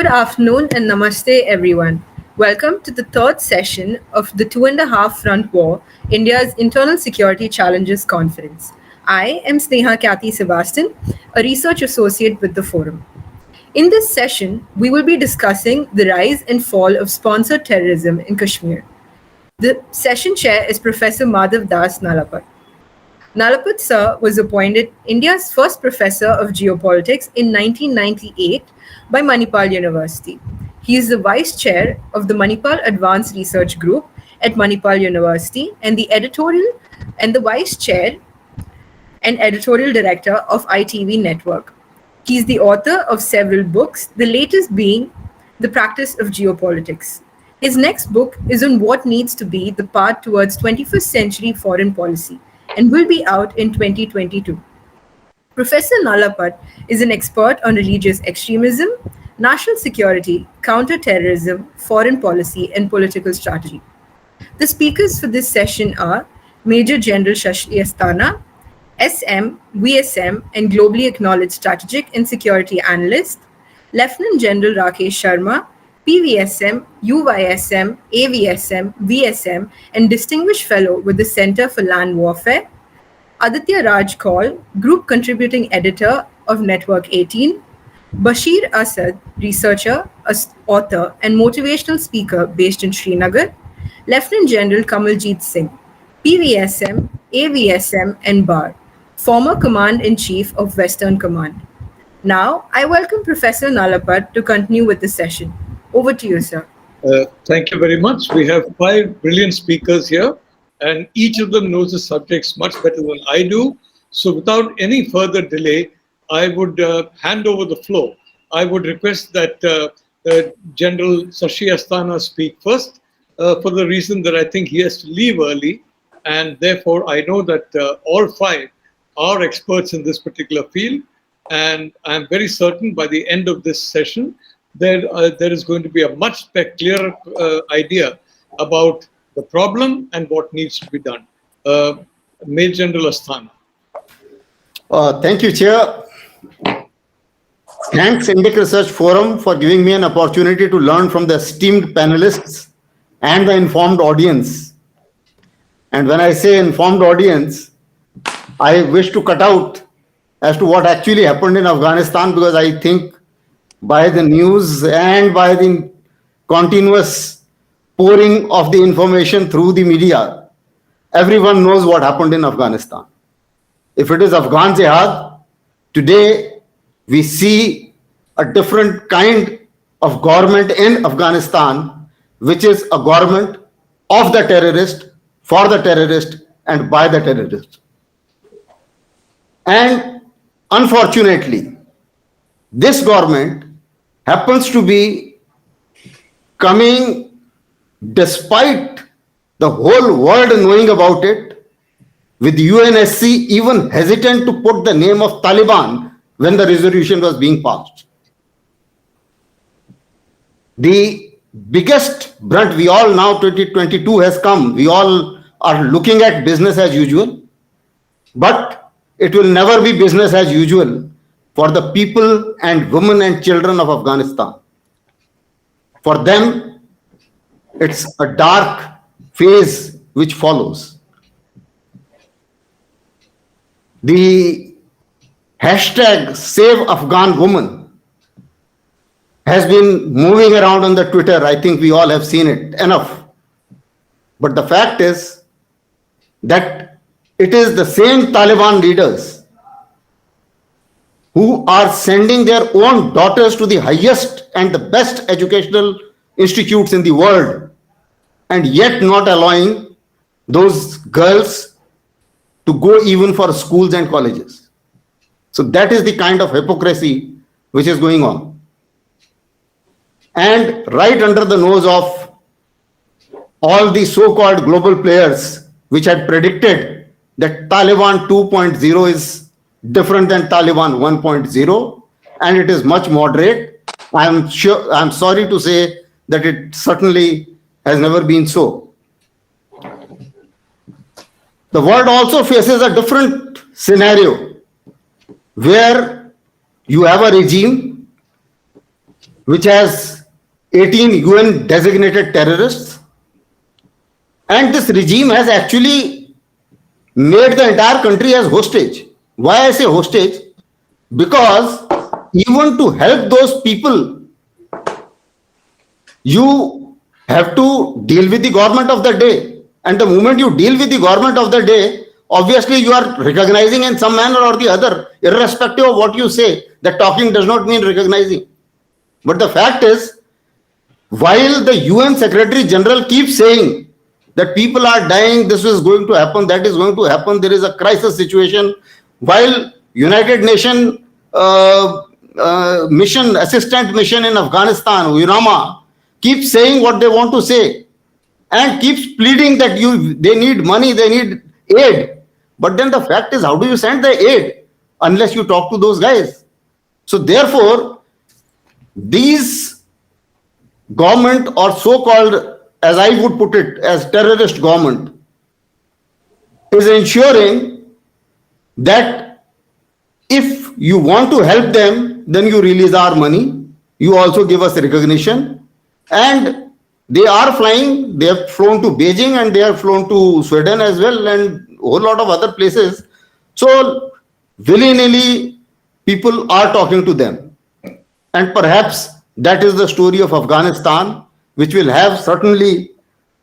Good afternoon and namaste, everyone. Welcome to the third session of the Two and a Half Front War, India's Internal Security Challenges Conference. I am Sneha Kathy Sebastian, a research associate with the forum. In this session, we will be discussing the rise and fall of sponsored terrorism in Kashmir. The session chair is Professor Madhav Das Nalapat. Nalapat Sir was appointed India's first professor of geopolitics in 1998 by Manipal University. He is the vice chair of the Manipal Advanced Research Group at Manipal University and the vice chair and editorial director of ITV Network. He is the author of several books, the latest being The Practice of Geopolitics. His next book is on what needs to be the path towards 21st century foreign policy and will be out in 2022. Professor Nalapat is an expert on religious extremism, national security, counter-terrorism, foreign policy, and political strategy. The speakers for this session are Major General Shashi Asthana, SM, VSM, and globally acknowledged strategic and security analyst, Lieutenant General Rakesh Sharma, PVSM, UYSM, AVSM, VSM, and Distinguished Fellow with the Center for Land Warfare, Aditya Raj Kaul, Group Contributing Editor of Network 18, Bashir Asad, researcher, author, and motivational speaker based in Srinagar, Lieutenant General Kamaljeet Singh, PVSM, AVSM, and BAR, former Command-in-Chief of Western Command. Now, I welcome Professor Nalapat to continue with the session. Over to you, sir. Thank you very much. We have 5 brilliant speakers here, and each of them knows the subjects much better than I do. So without any further delay, I would hand over the floor. I would request that General Shashi Asthana speak first, for the reason that I think he has to leave early, and therefore I know that all 5 are experts in this particular field, and I'm very certain by the end of this session, there is going to be a much clearer idea about the problem and what needs to be done. Major General Asthana. Thank you, Chair. Thanks, Indic Research Forum, for giving me an opportunity to learn from the esteemed panelists and the informed audience. And when I say informed audience, I wish to cut out as to what actually happened in Afghanistan, because I think by the news and by the continuous pouring of the information through the media, everyone knows what happened in Afghanistan. If it is Afghan Jihad, today we see a different kind of government in Afghanistan, which is a government of the terrorist, for the terrorist, and by the terrorist. And unfortunately, this government happens to be coming despite the whole world knowing about it, with UNSC even hesitant to put the name of Taliban when the resolution was being passed. The biggest brunt, we all now 2022 has come, we all are looking at business as usual, but it will never be business as usual for the people and women and children of Afghanistan. For them, it's a dark phase which follows. The hashtag Save Afghan Woman has been moving around on the Twitter. I think we all have seen it enough. But the fact is that it is the same Taliban leaders who are sending their own daughters to the highest and the best educational institutes in the world, and yet not allowing those girls to go even for schools and colleges. So that is the kind of hypocrisy which is going on. And right under the nose of all the so-called global players which had predicted that Taliban 2.0 is different than Taliban 1.0, and it is much moderate. I'm sorry to say that it certainly has never been so. The world also faces a different scenario where you have a regime which has 18 UN designated terrorists. And this regime has actually made the entire country as hostage. Why I say hostage? Because even to help those people, you have to deal with the government of the day. And the moment you deal with the government of the day, obviously you are recognizing in some manner or the other, irrespective of what you say, that talking does not mean recognizing. But the fact is, while the UN Secretary General keeps saying that people are dying, this is going to happen, that is going to happen, there is a crisis situation, while United Nations assistant mission in Afghanistan, UNAMA, keeps saying what they want to say and keeps pleading that they need money, they need aid. But then the fact is, how do you send the aid unless you talk to those guys? So therefore, these government, or so-called, as I would put it, as terrorist government, is ensuring that if you want to help them, then you release our money, you also give us recognition, and they are flying, they have flown to Beijing and they have flown to Sweden as well, and a whole lot of other places. So willy-nilly people are talking to them. And perhaps that is the story of Afghanistan, which will have certainly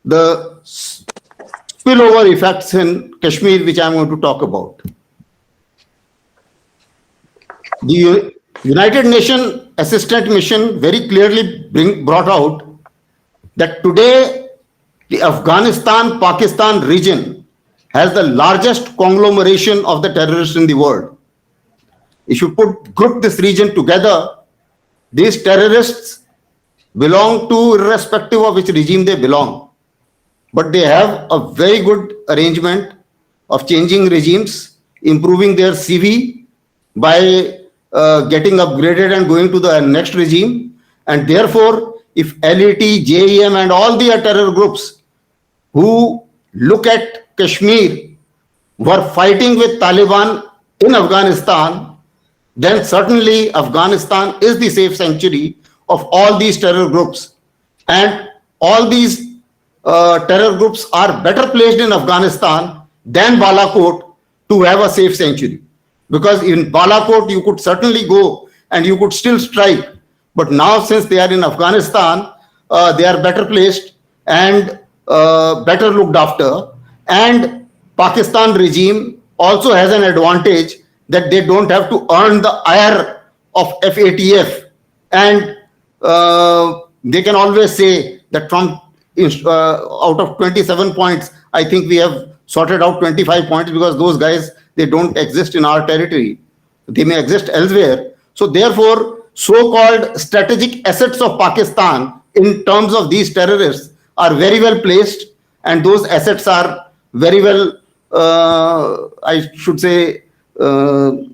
the spillover effects in Kashmir, which I'm going to talk about. The United Nations Assistant Mission very clearly brought out that today the Afghanistan-Pakistan region has the largest conglomeration of the terrorists in the world. If you group this region together, these terrorists belong to, irrespective of which regime they belong, but they have a very good arrangement of changing regimes, improving their CV by getting upgraded and going to the next regime. And therefore, if LET, JEM and all the terror groups who look at Kashmir were fighting with Taliban in Afghanistan, then certainly Afghanistan is the safe sanctuary of all these terror groups. And all these terror groups are better placed in Afghanistan than Balakot to have a safe sanctuary. Because in Balakot, you could certainly go and you could still strike. But now, since they are in Afghanistan, they are better placed and better looked after. And Pakistan regime also has an advantage that they don't have to earn the ire of FATF. And they can always say that from out of 27 points, I think we have sorted out 25 points, because those guys, they don't exist in our territory. They may exist elsewhere. So therefore, so-called strategic assets of Pakistan in terms of these terrorists are very well placed, and those assets are very well, I should say,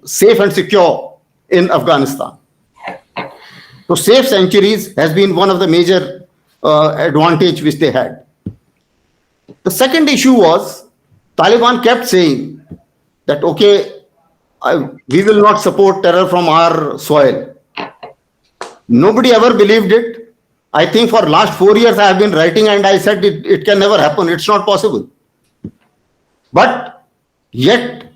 safe and secure in Afghanistan. So safe sanctuaries has been one of the major advantage which they had. The second issue was, Taliban kept saying that, okay, we will not support terror from our soil. Nobody ever believed it. I think for last 4 years I have been writing and I said it can never happen. It's not possible. But yet,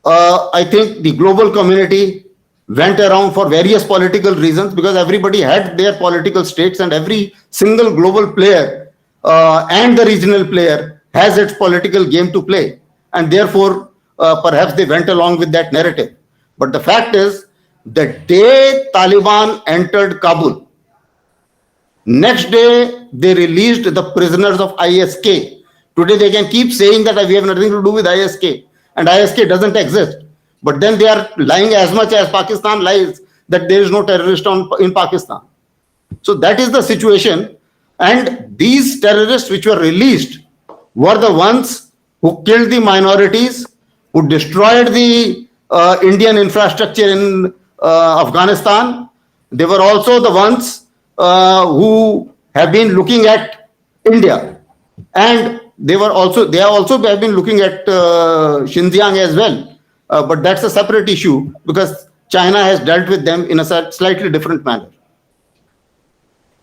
I think the global community went around for various political reasons, because everybody had their political stakes, and every single global player and the regional player has its political game to play. And therefore, perhaps they went along with that narrative. But the fact is, the day Taliban entered Kabul, next day they released the prisoners of ISK. Today they can keep saying that we have nothing to do with ISK, and ISK doesn't exist. But then they are lying as much as Pakistan lies that there is no terrorist in Pakistan. So that is the situation. And these terrorists which were released were the ones who killed the minorities, who destroyed the Indian infrastructure in Afghanistan. They were also the ones who have been looking at India, and they have also been looking at Xinjiang as well. But that's a separate issue, because China has dealt with them in a slightly different manner.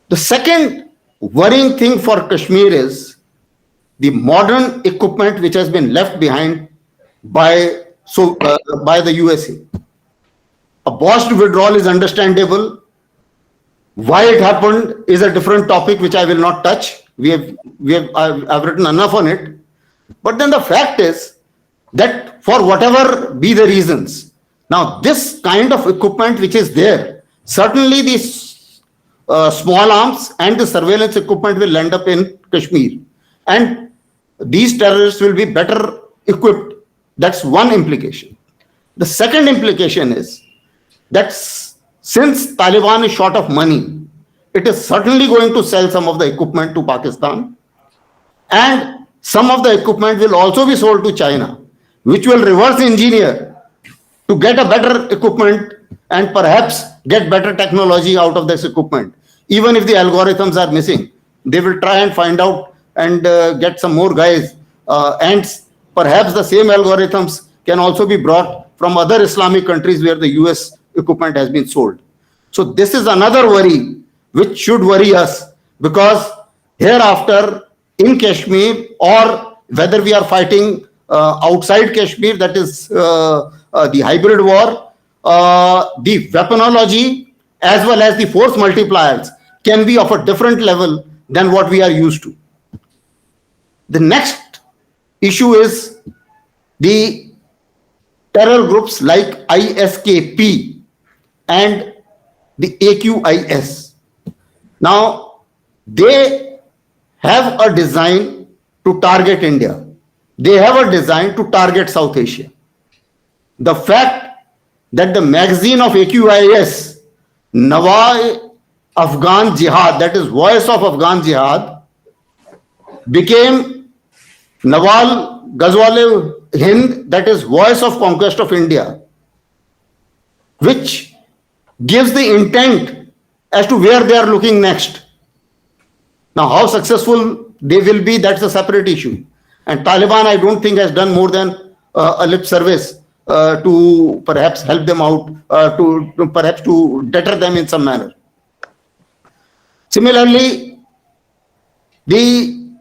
The second worrying thing for Kashmir is the modern equipment which has been left behind by by the USA. A botched withdrawal is understandable. Why it happened is a different topic which I will not touch. I've written enough on it. But then the fact is that for whatever be the reasons, now this kind of equipment which is there, certainly these small arms and the surveillance equipment will end up in Kashmir. And these terrorists will be better equipped. That's one implication. The second implication is that since Taliban is short of money, it is certainly going to sell some of the equipment to Pakistan, and some of the equipment will also be sold to China, which will reverse engineer to get a better equipment and perhaps get better technology out of this equipment. Even if the algorithms are missing, they will try and find out and get some more guys, and perhaps the same algorithms can also be brought from other Islamic countries where the US equipment has been sold. So this is another worry which should worry us, because hereafter in Kashmir, or whether we are fighting outside Kashmir, that is the hybrid war, the weaponology as well as the force multipliers can be of a different level than what we are used to. The next issue is the terror groups like ISKP and the AQIS. Now, they have a design to target India. They have a design to target South Asia. The fact that the magazine of AQIS, Nawai Afghan Jihad, that is Voice of Afghan Jihad, became Nawal Ghazwal Hind, that is Voice of Conquest of India, which gives the intent as to where they are looking next. Now, how successful they will be, that's a separate issue. And Taliban, I don't think, has done more than a lip service to perhaps help them out, to perhaps to deter them in some manner. Similarly, the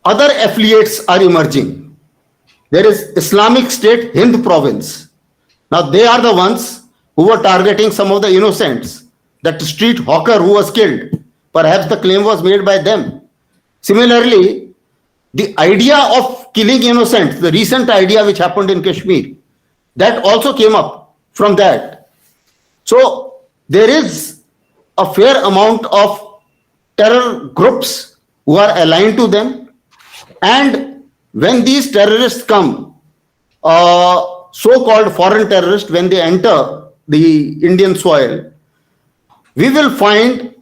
other affiliates are emerging. There is Islamic State Hind province. Now, they are the ones who were targeting some of the innocents. That street hawker who was killed, perhaps the claim was made by them. Similarly, the idea of killing innocents, the recent idea which happened in Kashmir, that also came up from that. So there is a fair amount of terror groups who are aligned to them. And when these terrorists come, so-called foreign terrorists, when they enter the Indian soil, we will find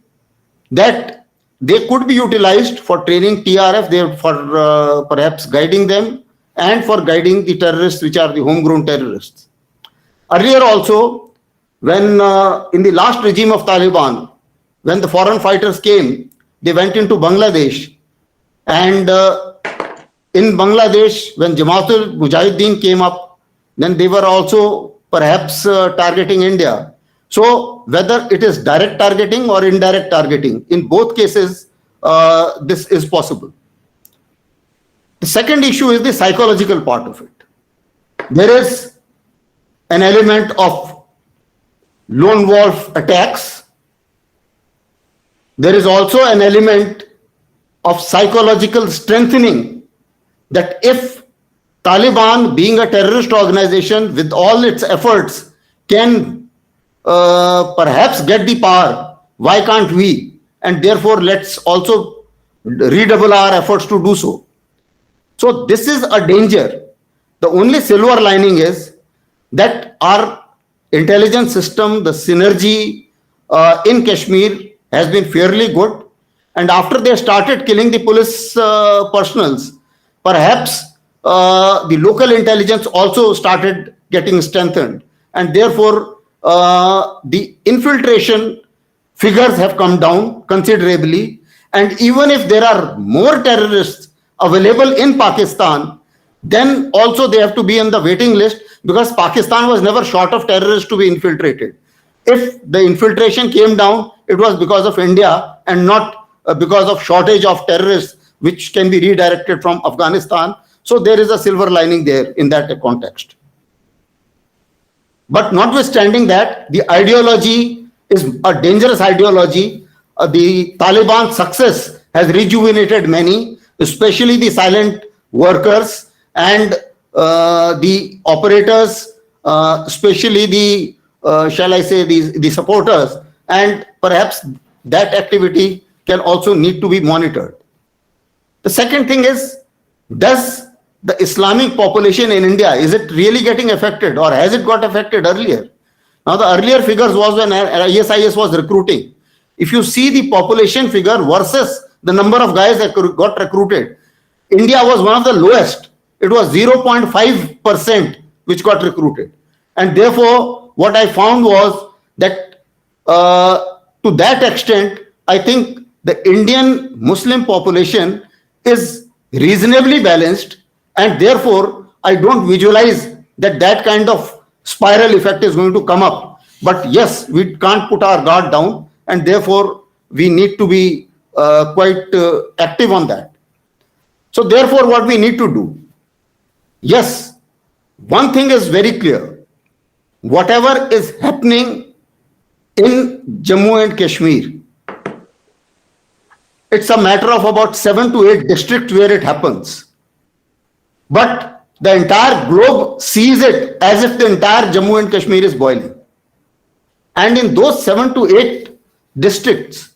that they could be utilized for training TRF, for perhaps guiding them, and for guiding the terrorists, which are the homegrown terrorists. Earlier also, when in the last regime of Taliban, when the foreign fighters came, they went into Bangladesh. And in Bangladesh, when Jamaatul Mujahideen came up, then they were also perhaps targeting India. So whether it is direct targeting or indirect targeting, in both cases, this is possible. The second issue is the psychological part of it. There is an element of lone wolf attacks. There is also an element of psychological strengthening, that if Taliban, being a terrorist organization with all its efforts, can perhaps get the power, why can't we? And therefore, let's also redouble our efforts to do so. So this is a danger. The only silver lining is that our intelligence system, the synergy in Kashmir has been fairly good. And after they started killing the police personals, perhaps the local intelligence also started getting strengthened. And therefore, the infiltration figures have come down considerably. And even if there are more terrorists available in Pakistan, then also they have to be on the waiting list, because Pakistan was never short of terrorists to be infiltrated. if the infiltration came down, it was because of India and not because of shortage of terrorists, which can be redirected from Afghanistan. So there is a silver lining there in that context. But notwithstanding that, the ideology is a dangerous ideology. The Taliban success has rejuvenated many, especially the silent workers and the operators, especially the, shall I say, the supporters. And perhaps that activity can also need to be monitored. The second thing is, does the Islamic population in India, is it really getting affected, or has it got affected earlier? Now, the earlier figures was when ISIS was recruiting. If you see the population figure versus the number of guys that got recruited, India was one of the lowest. It was 0.5% which got recruited. And therefore, what I found was that to that extent, I think the Indian Muslim population is reasonably balanced, and therefore I don't visualize that that kind of spiral effect is going to come up. But yes, we can't put our guard down, and therefore we need to be quite active on that. So therefore, what we need to do, yes, one thing is very clear: whatever is happening in Jammu and Kashmir, it's a matter of about 7 to 8 districts where it happens. But the entire globe sees it as if the entire Jammu and Kashmir is boiling. And in those 7 to 8 districts,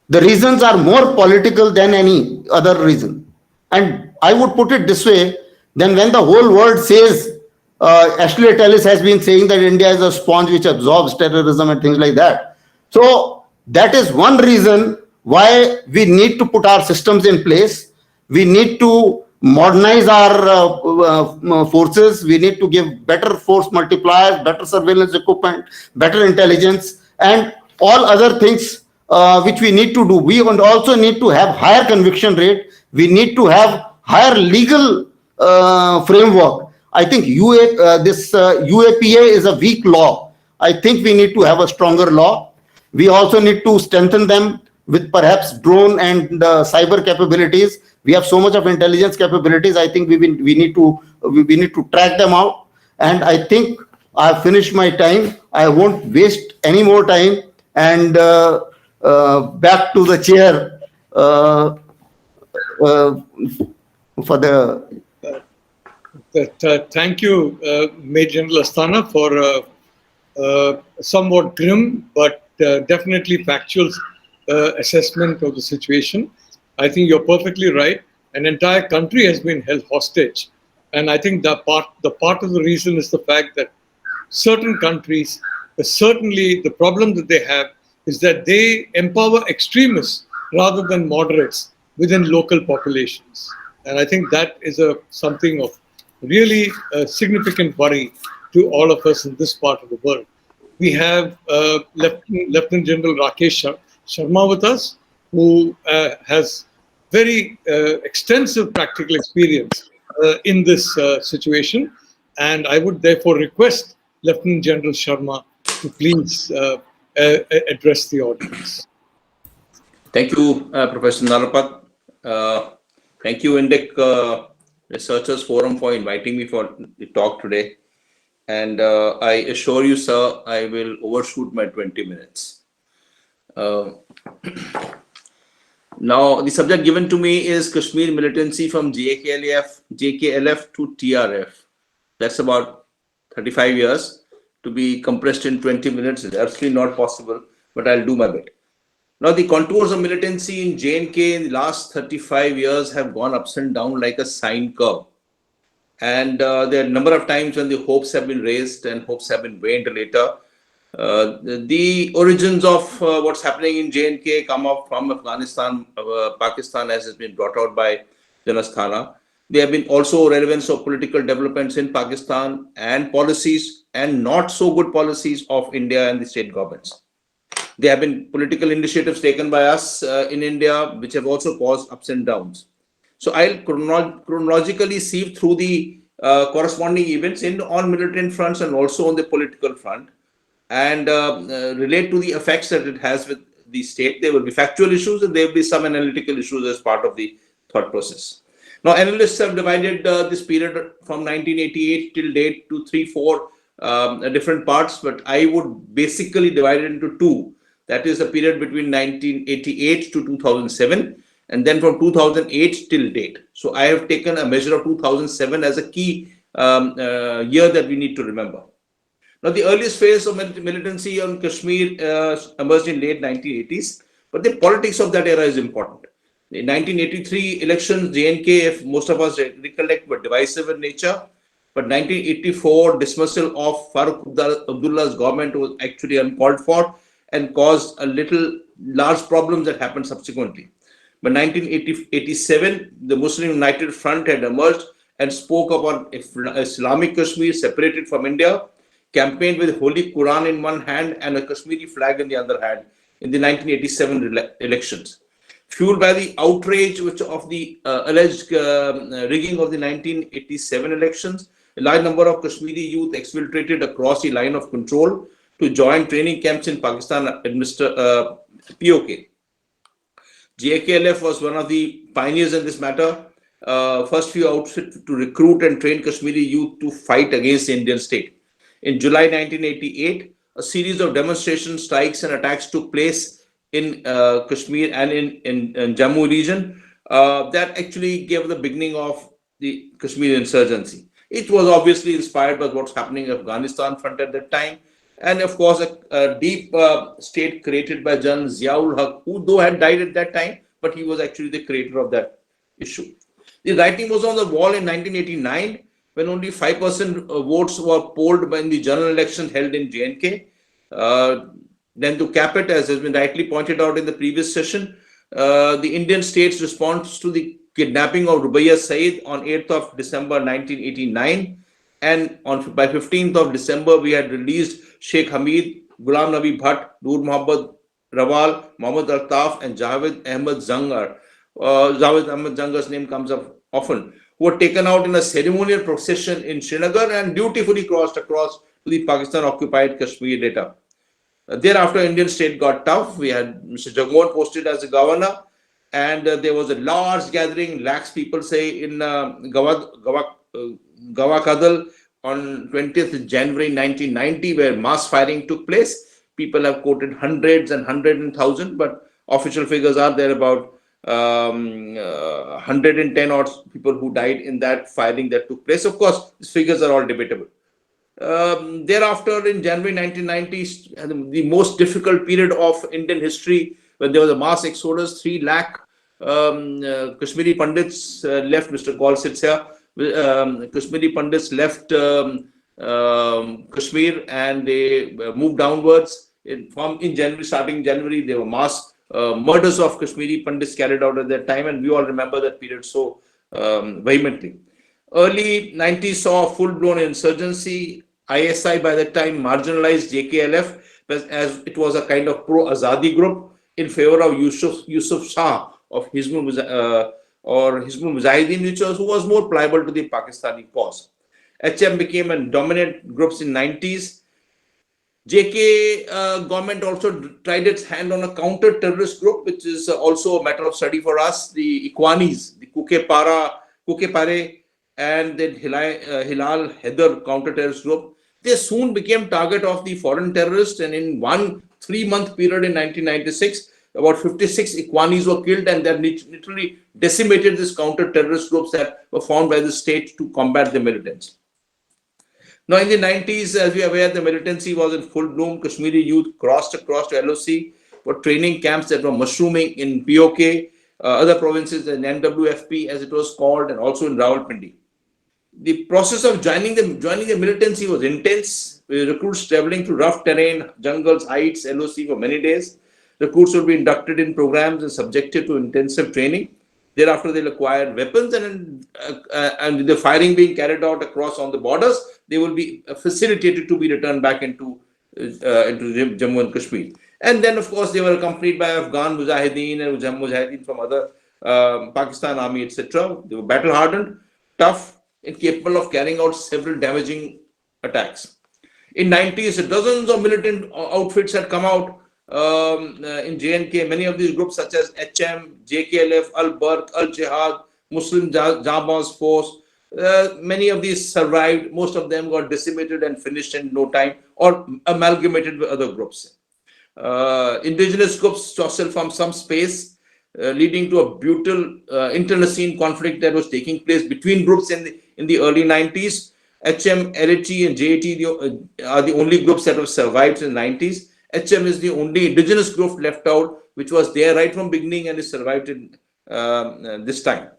the reasons are more political than any other reason. And I would put it this way: then when the whole world says, Ashley Tellis has been saying that India is a sponge which absorbs terrorism and things like that. So that is one reason why we need to put our systems in place. We need to modernize our forces. We need to give better force multipliers, better surveillance equipment, better intelligence, and all other things which we need to do. We also need to have higher conviction rate. We need to have higher legal framework. I think this UAPA is a weak law. I think we need to have a stronger law. We also need to strengthen them with perhaps drone and cyber capabilities. We have so much of intelligence capabilities. I think we need to track them out. And I think I've finished my time. I won't waste any more time. And back to the chair for the. Thank you, Major General Asthana, for somewhat grim but definitely factual assessment of the situation. I think you're perfectly right. An entire country has been held hostage. And I think the part of the reason is the fact that certain countries, certainly the problem that they have is that they empower extremists rather than moderates within local populations. And I think that is something of really significant worry to all of us in this part of the world. We have Lieutenant General Rakesh Sharma with us, who has very extensive practical experience in this situation. And I would therefore request Lieutenant General Sharma to please address the audience. Thank you, Professor Narapat. Thank you, Indic Researchers Forum, for inviting me for the talk today. And I assure you, sir, I will overshoot my 20 minutes. Now, the subject given to me is Kashmir militancy from JKLF to TRF. That's about 35 years. To be compressed in 20 minutes is absolutely not possible, but I'll do my bit. Now, the contours of militancy in J&K in the last 35 years have gone ups and down like a sine curve. And there are a number of times when the hopes have been raised and hopes have been waned later. The origins of what's happening in J&K come up from Afghanistan, Pakistan, as has been brought out by Janasthana. There have been also relevance of political developments in Pakistan and policies and not so good policies of India and the state governments. There have been political initiatives taken by us in India, which have also caused ups and downs. So I'll chronologically sieve through the corresponding events on militant fronts and also on the political front. and relate to the effects that it has with the state. There will be factual issues and there will be some analytical issues as part of the thought process. Now, analysts have divided this period from 1988 till date to three, four different parts, but I would basically divide it into two. That is the period between 1988 to 2007, and then from 2008 till date. So I have taken a measure of 2007 as a key year that we need to remember. Now, the earliest phase of militancy on Kashmir emerged in late 1980s, but the politics of that era is important. The 1983 elections, J&K, if most of us recollect, were divisive in nature. But 1984 dismissal of Farooq Abdullah's government was actually uncalled for and caused large problems that happened subsequently. But 1987, the Muslim United Front had emerged and spoke about Islamic Kashmir separated from India, campaigned with Holy Quran in one hand and a Kashmiri flag in the other hand in the 1987 elections. Fueled by the outrage of the alleged rigging of the 1987 elections, a large number of Kashmiri youth exfiltrated across the line of control to join training camps in Pakistan administered POK. JKLF was one of the pioneers in this matter. First few outfits to recruit and train Kashmiri youth to fight against the Indian state. In July 1988, a series of demonstrations, strikes, and attacks took place in Kashmir and in Jammu region that actually gave the beginning of the Kashmir insurgency. It was obviously inspired by what's happening in Afghanistan front at that time. And of course, a deep state created by Jan Ziaul Haq, who though had died at that time, but he was actually the creator of that issue. The writing was on the wall in 1989 when only 5% votes were polled in the general election held in J&K. Then to cap it, as has been rightly pointed out in the previous session, the Indian state's response to the kidnapping of Rubayya Saeed on 8th of December 1989, and by 15th of December, we had released Sheikh Hamid, Ghulam Nabi Bhatt, Noor Muhammad Rawal, Mohammad Altaf, and Javed Ahmed Zangar. Javed Ahmed Zangar's name comes up often, who were taken out in a ceremonial procession in Srinagar and dutifully crossed across to the Pakistan-occupied Kashmir later. Thereafter, Indian state got tough. We had Mr. Jagmohan posted as a governor, and there was a large gathering, lakhs people say, in Gawakadal on 20th January 1990, where mass firing took place. People have quoted hundreds and 100,000, but official figures are there about 110 odd people who died in that firing that took place. Of course, these figures are all debatable. Thereafter, in January 1990, the most difficult period of Indian history, when there was a mass exodus, 3 lakh Kashmiri Pandits left. Mr. Kaul sits here. Kashmiri Pandits left Kashmir and they moved downwards. Starting January, there were mass murders of Kashmiri Pandits carried out at that time, and we all remember that period so vehemently. Early 90s saw a full-blown insurgency. ISI by that time marginalized JKLF as it was a kind of pro-Azadi group in favor of Yusuf Shah of Hizbul Mujahideen, who was more pliable to the Pakistani cause. HM became a dominant group in 90s. JK government also tried its hand on a counter-terrorist group, which is also a matter of study for us, the Ikwanis, the Kukepare, and the Hilal Haider counter-terrorist group. They soon became target of the foreign terrorists, and in 1 3-month period in 1996, about 56 Ikwanis were killed, and that literally decimated these counter-terrorist groups that were formed by the state to combat the militants. Now, in the 90s, as we are aware, the militancy was in full bloom. Kashmiri youth crossed across to LOC for training camps that were mushrooming in POK, other provinces, in NWFP, as it was called, and also in Rawalpindi. The process of joining the militancy was intense, with recruits traveling through rough terrain, jungles, heights, LOC for many days. Recruits will be inducted in programs and subjected to intensive training. Thereafter, they'll acquire weapons, and the firing being carried out across on the borders, they will be facilitated to be returned back into Jammu and Kashmir. And then, of course, they were accompanied by Afghan Mujahideen and Jammu Mujahideen from other Pakistan Army, etc. They were battle-hardened, tough, and capable of carrying out several damaging attacks. In 90s, dozens of militant outfits had come out in J&K. Many of these groups such as HM, JKLF, Al-Barq, Al-Jihad, Muslim Jama's Force, many of these survived. Most of them got decimated and finished in no time or amalgamated with other groups. Indigenous groups jostled from some space, leading to a brutal internecine conflict that was taking place between groups in the early 90s. HM, LAT, and JAT are the only groups that have survived in the 90s. HM is the only indigenous group left out, which was there right from beginning and is survived in this time.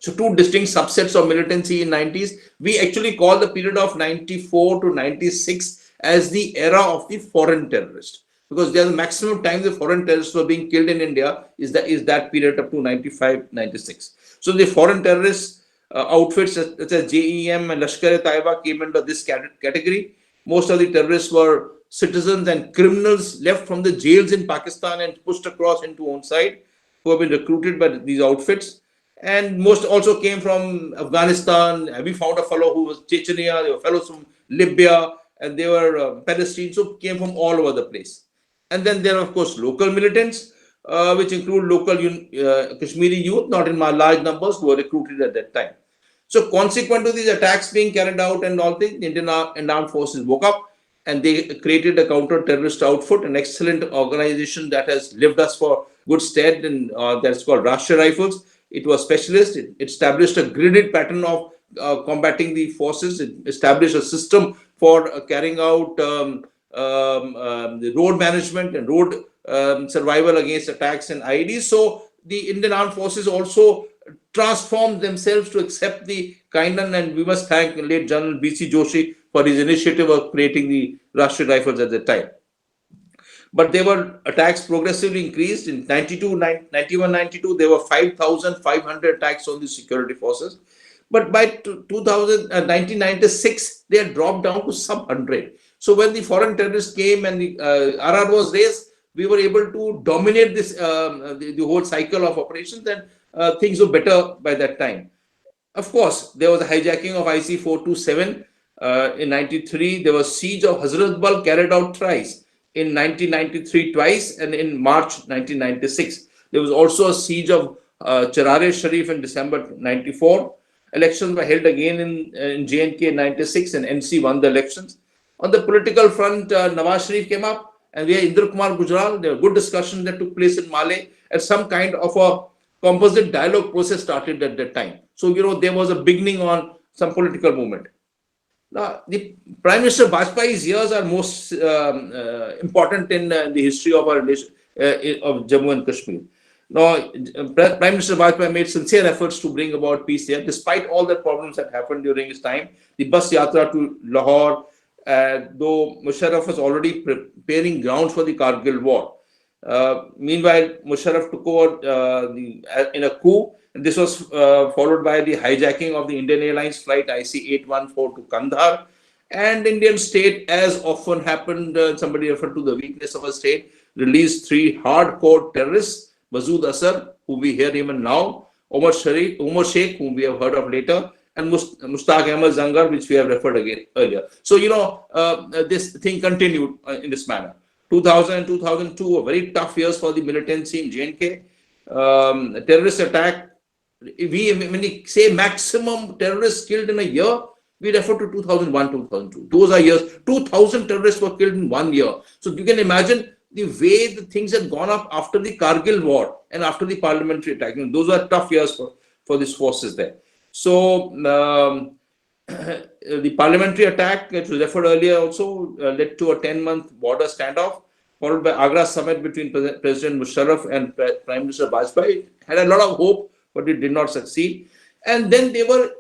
So two distinct subsets of militancy in 90s. We actually call the period of 94 to 96 as the era of the foreign terrorist, because there's the maximum time the foreign terrorists were being killed in India is that period up to 95, 96. So the foreign terrorists outfits such as JEM and Lashkar-e-Taiba came under this category. Most of the terrorists were citizens and criminals left from the jails in Pakistan and pushed across into own side, who have been recruited by these outfits. And most also came from Afghanistan. We found a fellow who was Chechnya, there were fellows from Libya, and they were Palestine, so came from all over the place. And then there are, of course, local militants, which include local Kashmiri youth, not in large numbers, who were recruited at that time. So consequent to these attacks being carried out and all things, the Indian armed forces woke up and they created a counter-terrorist outfit, an excellent organization that has lived us for good stead, and that's called Rashtriya Rifles. It was specialist. It established a gridded pattern of combating the forces. It established a system for carrying out the road management and road survival against attacks and IEDs. So the Indian armed forces also transformed themselves to accept the Kainan, and we must thank late General B.C. Joshi for his initiative of creating the Rashtriya Rifles at that time. But there were attacks progressively increased. In 91, 92, there were 5,500 attacks on the security forces. But by 1996, they had dropped down to sub 100. So when the foreign terrorists came and the RR was raised, we were able to dominate this the whole cycle of operations, and things were better by that time. Of course, there was a hijacking of IC 427 in 93. There was siege of Hazratbal carried out thrice. In 1993 twice, and in March 1996. There was also a siege of Charare Sharif in December 94. Elections were held again in J&K in 96, and NC won the elections. On the political front, Nawaz Sharif came up, and we had Indra Kumar Gujral. There were good discussions that took place in Male, and some kind of a composite dialogue process started at that time. So, there was a beginning on some political movement. Now, the Prime Minister Vajpayee's years are most important in the history of our nation, of Jammu and Kashmir. Now, Prime Minister Vajpayee made sincere efforts to bring about peace there, despite all the problems that happened during his time. The bus yatra to Lahore, though Musharraf was already preparing grounds for the Kargil war. Meanwhile, Musharraf took over in a coup. And this was followed by the hijacking of the Indian Airlines flight IC-814 to Kandahar. And Indian state, as often happened, somebody referred to the weakness of a state, released three hardcore terrorists, Masood Asar, who we hear even now, Umar Sheikh, whom we have heard of later, and Mushtaq Ahmad Zangar, which we have referred again earlier. So, this thing continued in this manner. 2000 and 2002 were very tough years for the militancy in J&K. Terrorist attack. When we say maximum terrorists killed in a year, we refer to 2001, 2002. Those are years. 2,000 terrorists were killed in 1 year. So you can imagine the way the things had gone up after the Kargil war and after the parliamentary attack. Those were tough years for these forces there. So the parliamentary attack, which was referred earlier also, led to a 10-month border standoff, followed by Agra summit between President Musharraf and Prime Minister Vajpayee. Had a lot of hope, but it did not succeed. And then there were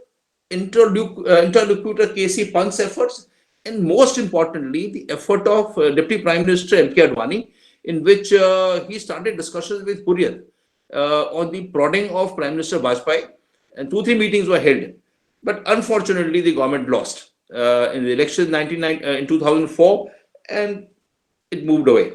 interlocutor KC Panth's efforts, and most importantly, the effort of Deputy Prime Minister M.K. Advani, in which he started discussions with Hurriyat on the prodding of Prime Minister Vajpayee, and 2-3 meetings were held. But unfortunately, the government lost in the election in 2004, and it moved away.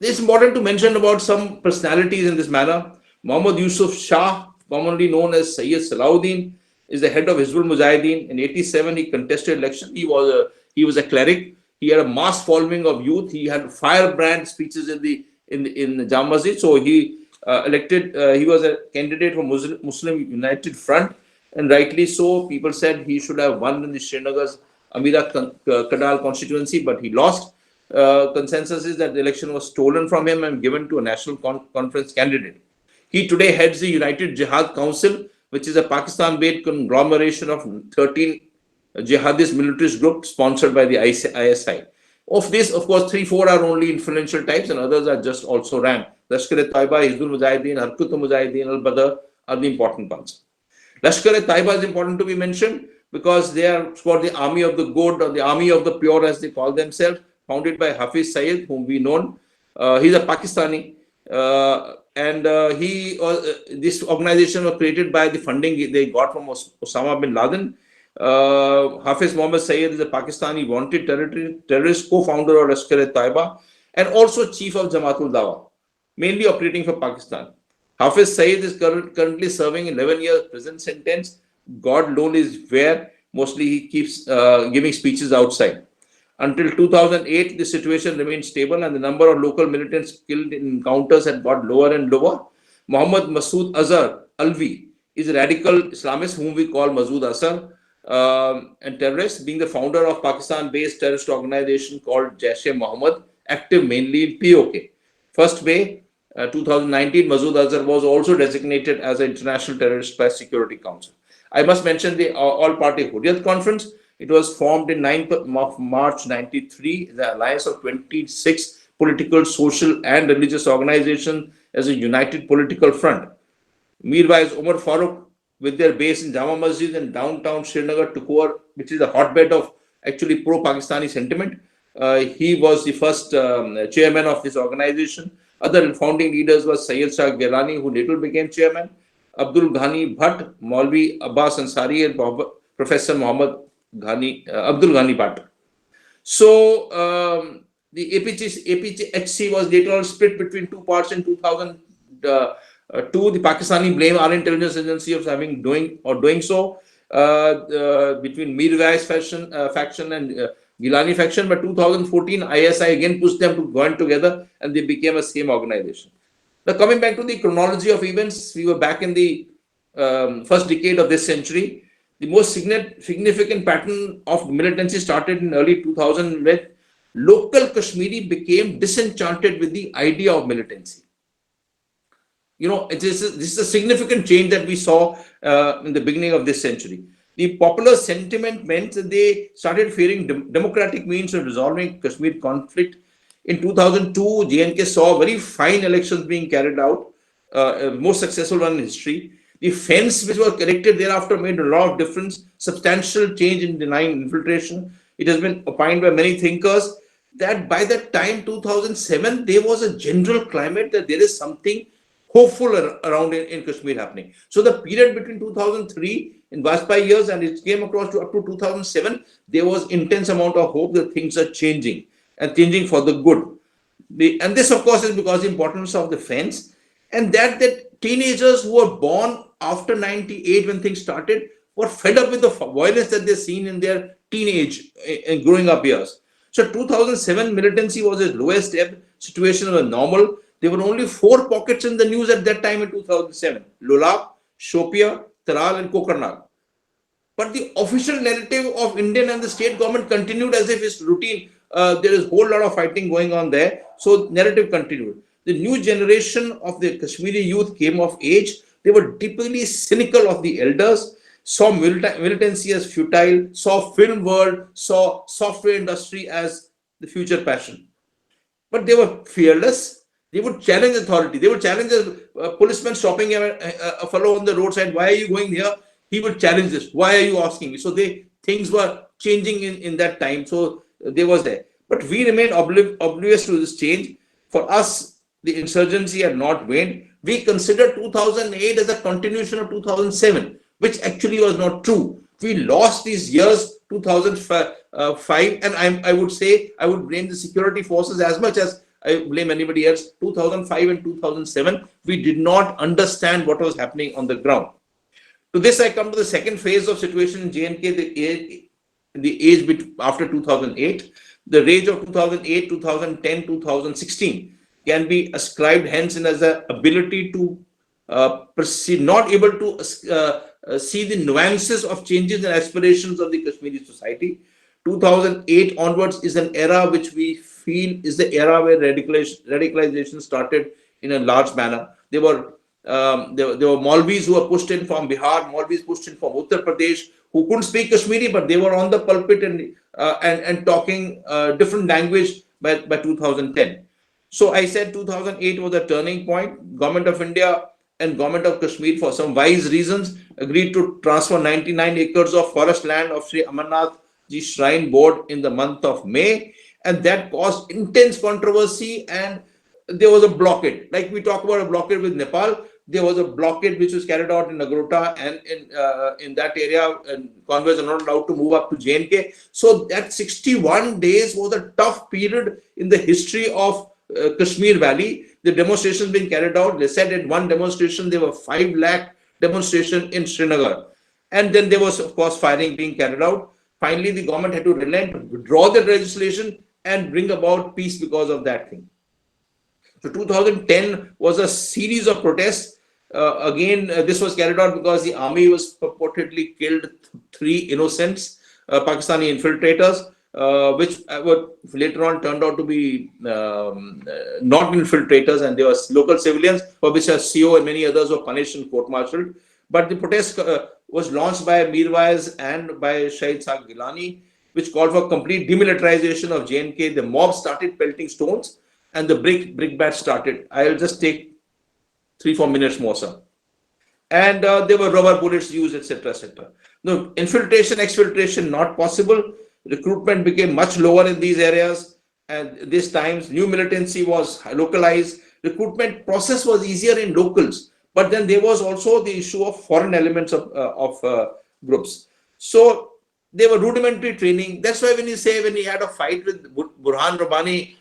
It's important to mention about some personalities in this manner. Muhammad Yusuf Shah, commonly known as Sayyid Salahuddin, is the head of Hizbul Mujahideen. In '87, he contested election. He was a cleric. He had a mass following of youth. He had firebrand speeches in the Jam Masjid. So he elected. He was a candidate for Muslim United Front, and rightly so. People said he should have won in the Srinagar's Amira Kadal constituency, but he lost. Consensus is that the election was stolen from him and given to a national conference candidate. He today heads the United Jihad Council, which is a Pakistan-based conglomeration of 13 jihadist militarist groups sponsored by the ISI. Of this, of course, 3-4 are only influential types, and others are just also ran. Lashkar-e-Taiba, Hizbul Mujahideen, Harkat-e-Mujahideen, Al-Badr are the important ones. Lashkar-e-Taiba is important to be mentioned because they are called the army of the good, or the army of the pure, as they call themselves, founded by Hafiz Saeed, whom we know. He's a Pakistani, this organization was created by the funding they got from Osama bin Laden. Hafiz Mohammed Saeed is a Pakistani wanted terrorist, co-founder of Lashkar-e-Taiba, and also chief of Jamaatul Dawa, mainly operating for Pakistan. Hafiz Saeed is currently serving 11 years prison sentence. God alone is where mostly he keeps giving speeches outside. Until 2008, the situation remained stable and the number of local militants killed in encounters had got lower and lower. Muhammad Masood Azhar Alvi is a radical Islamist whom we call Masood Azhar, and terrorist, being the founder of Pakistan-based terrorist organization called Jaish-e-Mohammed, active mainly in POK. 1st May 2019, Masood Azhar was also designated as an international terrorist by Security Council. I must mention the All-Party Hurriyat Conference. It was formed in 9th of March 93, the alliance of 26 political, social and religious organizations as a united political front. Meanwhile, Umar Farooq, with their base in Jama Masjid and downtown Srinagar, took over, which is a hotbed of actually pro-Pakistani sentiment. He was the first chairman of this organization. Other founding leaders were Sayyid Shah Gilani, who later became chairman, Abdul Ghani Bhatt, Maulvi Abbas Ansari, and Professor Muhammad Abdul Ghani Bhatt. So the APHC was later on split between two parts in 2002. The Pakistani blame our intelligence agency of doing so between Mirwais faction and Gilani faction. But 2014, ISI again pushed them to join together, and they became a same organization. Now, coming back to the chronology of events, we were back in the first decade of this century. The most significant pattern of militancy started in early 2000 when local Kashmiri became disenchanted with the idea of militancy. You know, this is a significant change that we saw in the beginning of this century. The popular sentiment meant that they started fearing democratic means of resolving Kashmir conflict. In 2002, J&K saw very fine elections being carried out, most successful one in history. The fence which was erected thereafter made a lot of difference, substantial change in denying infiltration. It has been opined by many thinkers that by the time 2007, there was a general climate that there is something hopeful around in Kashmir happening. So the period between 2003 in Vajpayee years and it came across to up to 2007, there was intense amount of hope that things are changing and changing for the good. And this, of course, is because the importance of the fence and that teenagers who were born after 98 when things started were fed up with the violence that they've seen in their teenage and growing up years. So 2007 militancy was its lowest ebb, situation was normal. There were only 4 pockets in the news at that time in 2007: Lulab, Shopia, Taral and Kokarnag. But the official narrative of Indian and the state government continued as if it's routine. There is a whole lot of fighting going on there. So narrative continued. The new generation of the Kashmiri youth came of age. They were deeply cynical of the elders, saw militancy as futile, saw film world, saw software industry as the future passion. But they were fearless. They would challenge authority. They would challenge a policeman stopping a fellow on the roadside. Why are you going here? He would challenge this. Why are you asking me? So things were changing in that time. So there was there. But we remained oblivious to this change. For us, the insurgency had not waned. We considered 2008 as a continuation of 2007, which actually was not true. We lost these years, 2005, and I would say I would blame the security forces as much as I blame anybody else. 2005 and 2007, we did not understand what was happening on the ground. To this, I come to the second phase of situation in J&K, the age after 2008. The range of 2008, 2010, 2016 can be ascribed hence in as the ability to perceive, not able to see the nuances of changes and aspirations of the Kashmiri society. 2008 onwards is an era which we feel is the era where radicalization started in a large manner. There were Maulvis who were pushed in from Bihar, Maulvis pushed in from Uttar Pradesh, who couldn't speak Kashmiri, but they were on the pulpit and talking different language by 2010. So I said 2008 was a turning point. Government of India and Government of Kashmir, for some wise reasons, agreed to transfer 99 acres of forest land of Sri Amarnath Ji Shrine Board in the month of May, and that caused intense controversy, and there was a blockade. Like we talk about a blockade with Nepal, there was a blockade which was carried out in Nagrota, and in that area, and convoys are not allowed to move up to J&K. So that 61 days was a tough period in the history of Kashmir Valley. The demonstrations being carried out, they said at one demonstration there were 5 lakh demonstration in Srinagar, and then there was of course firing being carried out. Finally, the government had to relent, withdraw the legislation, and bring about peace because of that thing. So 2010 was a series of protests. This was carried out because the army was purportedly killed 3 innocents, Pakistani infiltrators, which were later on turned out to be not infiltrators, and they were local civilians, for which a CO and many others were punished and court-martialed. But the protest was launched by Mirwais and by Shahid Saad Gilani, which called for complete demilitarization of J&K. The mob started pelting stones, and the brickbat started. I'll just take 3-4 minutes more, sir. And there were rubber bullets used, etc., etc. No, infiltration, exfiltration, not possible. Recruitment became much lower in these areas, and these times new militancy was localized. Recruitment process was easier in locals, but then there was also the issue of foreign elements of groups. So they were rudimentary training. That's why when he had a fight with Burhan Ghani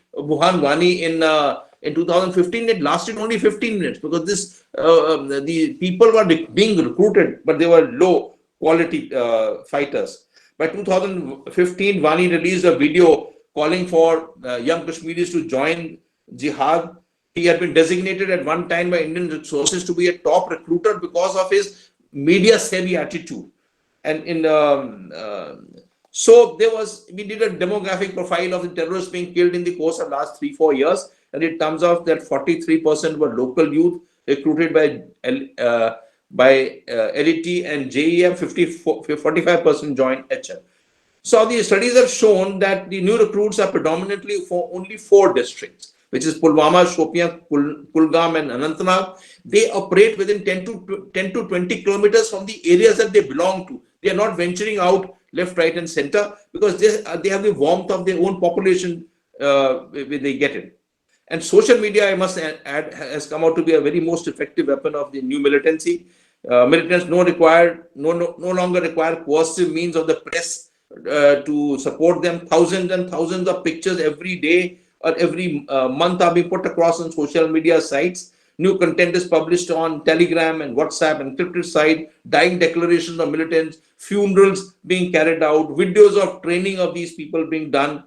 in 2015, it lasted only 15 minutes because the people were being recruited, but they were low quality fighters. By 2015, Wani released a video calling for young Kashmiris to join jihad. He had been designated at one time by Indian resources to be a top recruiter because of his media-savvy attitude. And so we did a demographic profile of the terrorists being killed in the course of last 3-4 years, and it comes out that 43% were local youth recruited by LET and JEM, 45% joined HM. So the studies have shown that the new recruits are predominantly for only 4 districts, which is Pulwama, Shopian, Kulgam, and Anantnag. They operate within 10 to 20 kilometers from the areas that they belong to. They are not venturing out left, right, and center because they have the warmth of their own population when they get it. And social media, I must add, has come out to be a very most effective weapon of the new militancy. Militants no longer require coercive means of the press to support them. Thousands and thousands of pictures every day or every month are being put across on social media sites. New content is published on Telegram and WhatsApp, encrypted site, dying declarations of militants, funerals being carried out, videos of training of these people being done.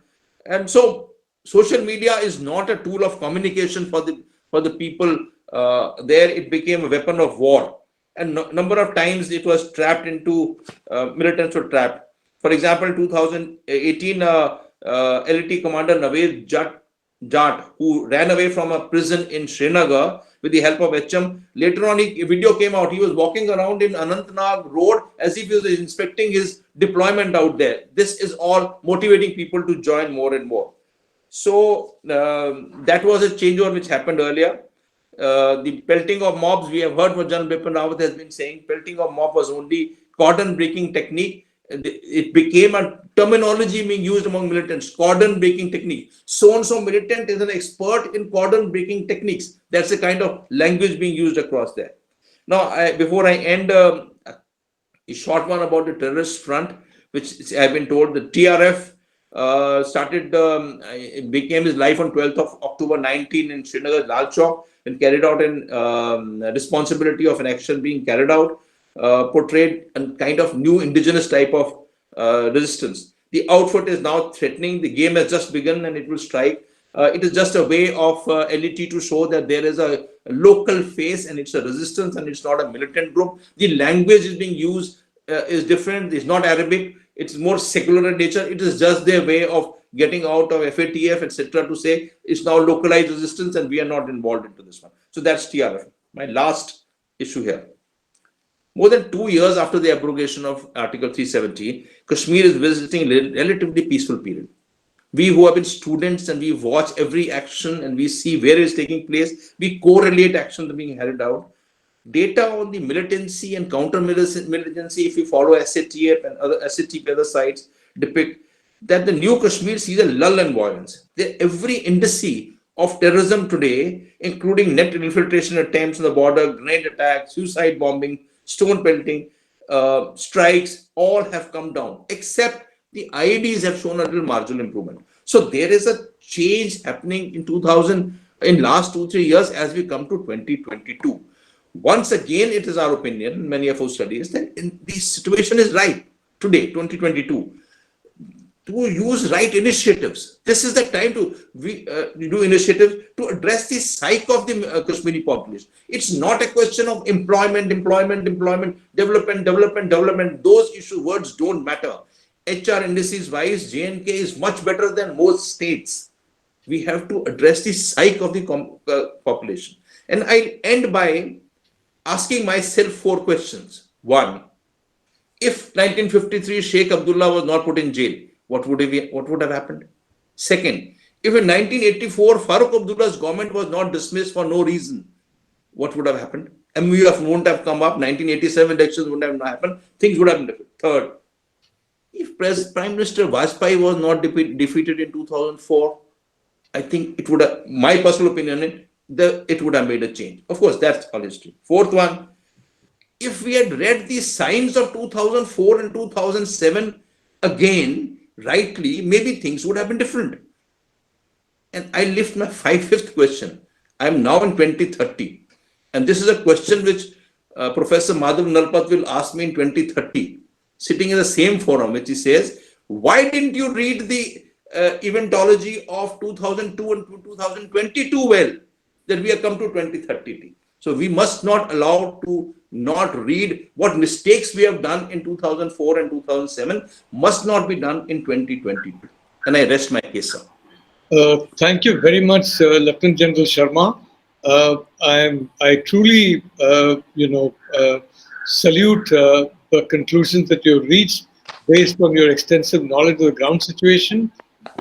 And so social media is not a tool of communication for the people. There it became a weapon of war. And number of times it was trapped into, militants were trapped. For example, 2018, LET commander Naved Jat, who ran away from a prison in Srinagar with the help of HM. Later on, a video came out. He was walking around in Anantnag Road as if he was inspecting his deployment out there. This is all motivating people to join more and more. So that was a changeover which happened earlier. The pelting of mobs, we have heard what General Bipin Rawat has been saying. Pelting of mob was only cordon breaking technique. It became a terminology being used among militants, cordon breaking technique. So-and-so militant is an expert in cordon breaking techniques. That's the kind of language being used across there. Now, before I end, a short one about the terrorist front, which I've been told the TRF started, it became his life on 12th of October 19 in Srinagar, Lal Chowk, and carried out an responsibility of an action being carried out. portrayed a kind of new indigenous type of resistance. The outfit is now threatening. The game has just begun and it will strike. It is just a way of LET to show that there is a local face and it's a resistance and it's not a militant group. The language is being used is different. It's not Arabic. It's more secular in nature. It is just their way of getting out of FATF, etc., to say it's now localized resistance and we are not involved into this one. So that's TRF. My last issue here. More than 2 years after the abrogation of Article 370, Kashmir is visiting a relatively peaceful period. We who have been students and we watch every action and we see where it is taking place, we correlate actions being carried out. Data on the militancy and counter-militancy, if you follow SATF and other sites, depict that the new Kashmir sees a lull in violence. Every indice of terrorism today, including net infiltration attempts on the border, grenade attacks, suicide bombing, stone pelting, strikes, all have come down, except the IEDs have shown a little marginal improvement. So there is a change happening in last 2-3 years as we come to 2022. Once again, it is our opinion, many of our studies, that the situation is right today, 2022, to use right initiatives. This is the time to do initiatives to address the psyche of the Kashmiri population. It's not a question of employment, development. Those words don't matter. HR indices wise, J&K is much better than most states. We have to address the psyche of the population. And I end by asking myself 4 questions. 1, if 1953 Sheikh Abdullah was not put in jail, what would have happened? 2nd, if in 1984 Farooq Abdullah's government was not dismissed for no reason, what would have happened? MUF wouldn't have come up, 1987 elections wouldn't have happened, things would have been different. 3rd, if Prime Minister Vajpayee was not defeated in 2004, I think it would have, my personal opinion, it would have made a change. Of course, that's all history. 4th one, if we had read the signs of 2004 and 2007 again, rightly, maybe things would have been different. And I lift my 5th question. I am now in 2030. And this is a question which Professor Madhav Nalpat will ask me in 2030, sitting in the same forum, which he says, why didn't you read the eventology of 2002 and 2022 well, that we have come to 2030? So we must not allow to not read what mistakes we have done in 2004 and 2007 must not be done in 2022. And I rest my case, sir. Thank you very much, Lieutenant General Sharma. I truly, salute the conclusions that you have reached based on your extensive knowledge of the ground situation,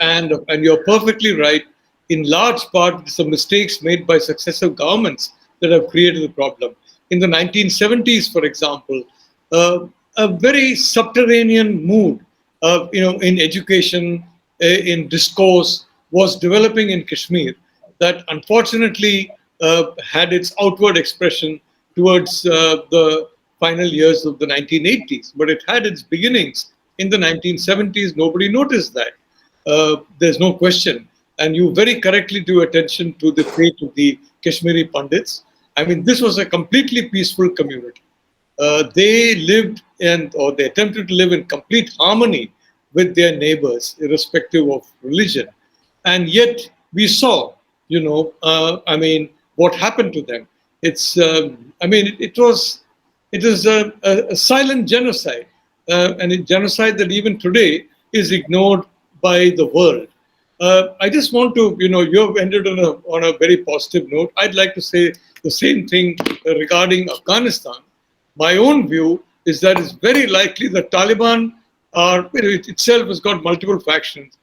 and you're perfectly right. In large part, it's the mistakes made by successive governments that have created the problem. In the 1970s, for example, a very subterranean mood, in education, in discourse, was developing in Kashmir that unfortunately had its outward expression towards the final years of the 1980s. But it had its beginnings in the 1970s. Nobody noticed that. There's no question. And you very correctly drew attention to the fate of the Kashmiri Pandits. I mean, this was a completely peaceful community. They lived or they attempted to live in complete harmony with their neighbors, irrespective of religion. And yet we saw, what happened to them. It is a silent genocide, and a genocide that even today is ignored by the world. I just want to, you have ended on a very positive note. I'd like to say the same thing regarding Afghanistan. My own view is that it's very likely that Taliban itself has got multiple factions,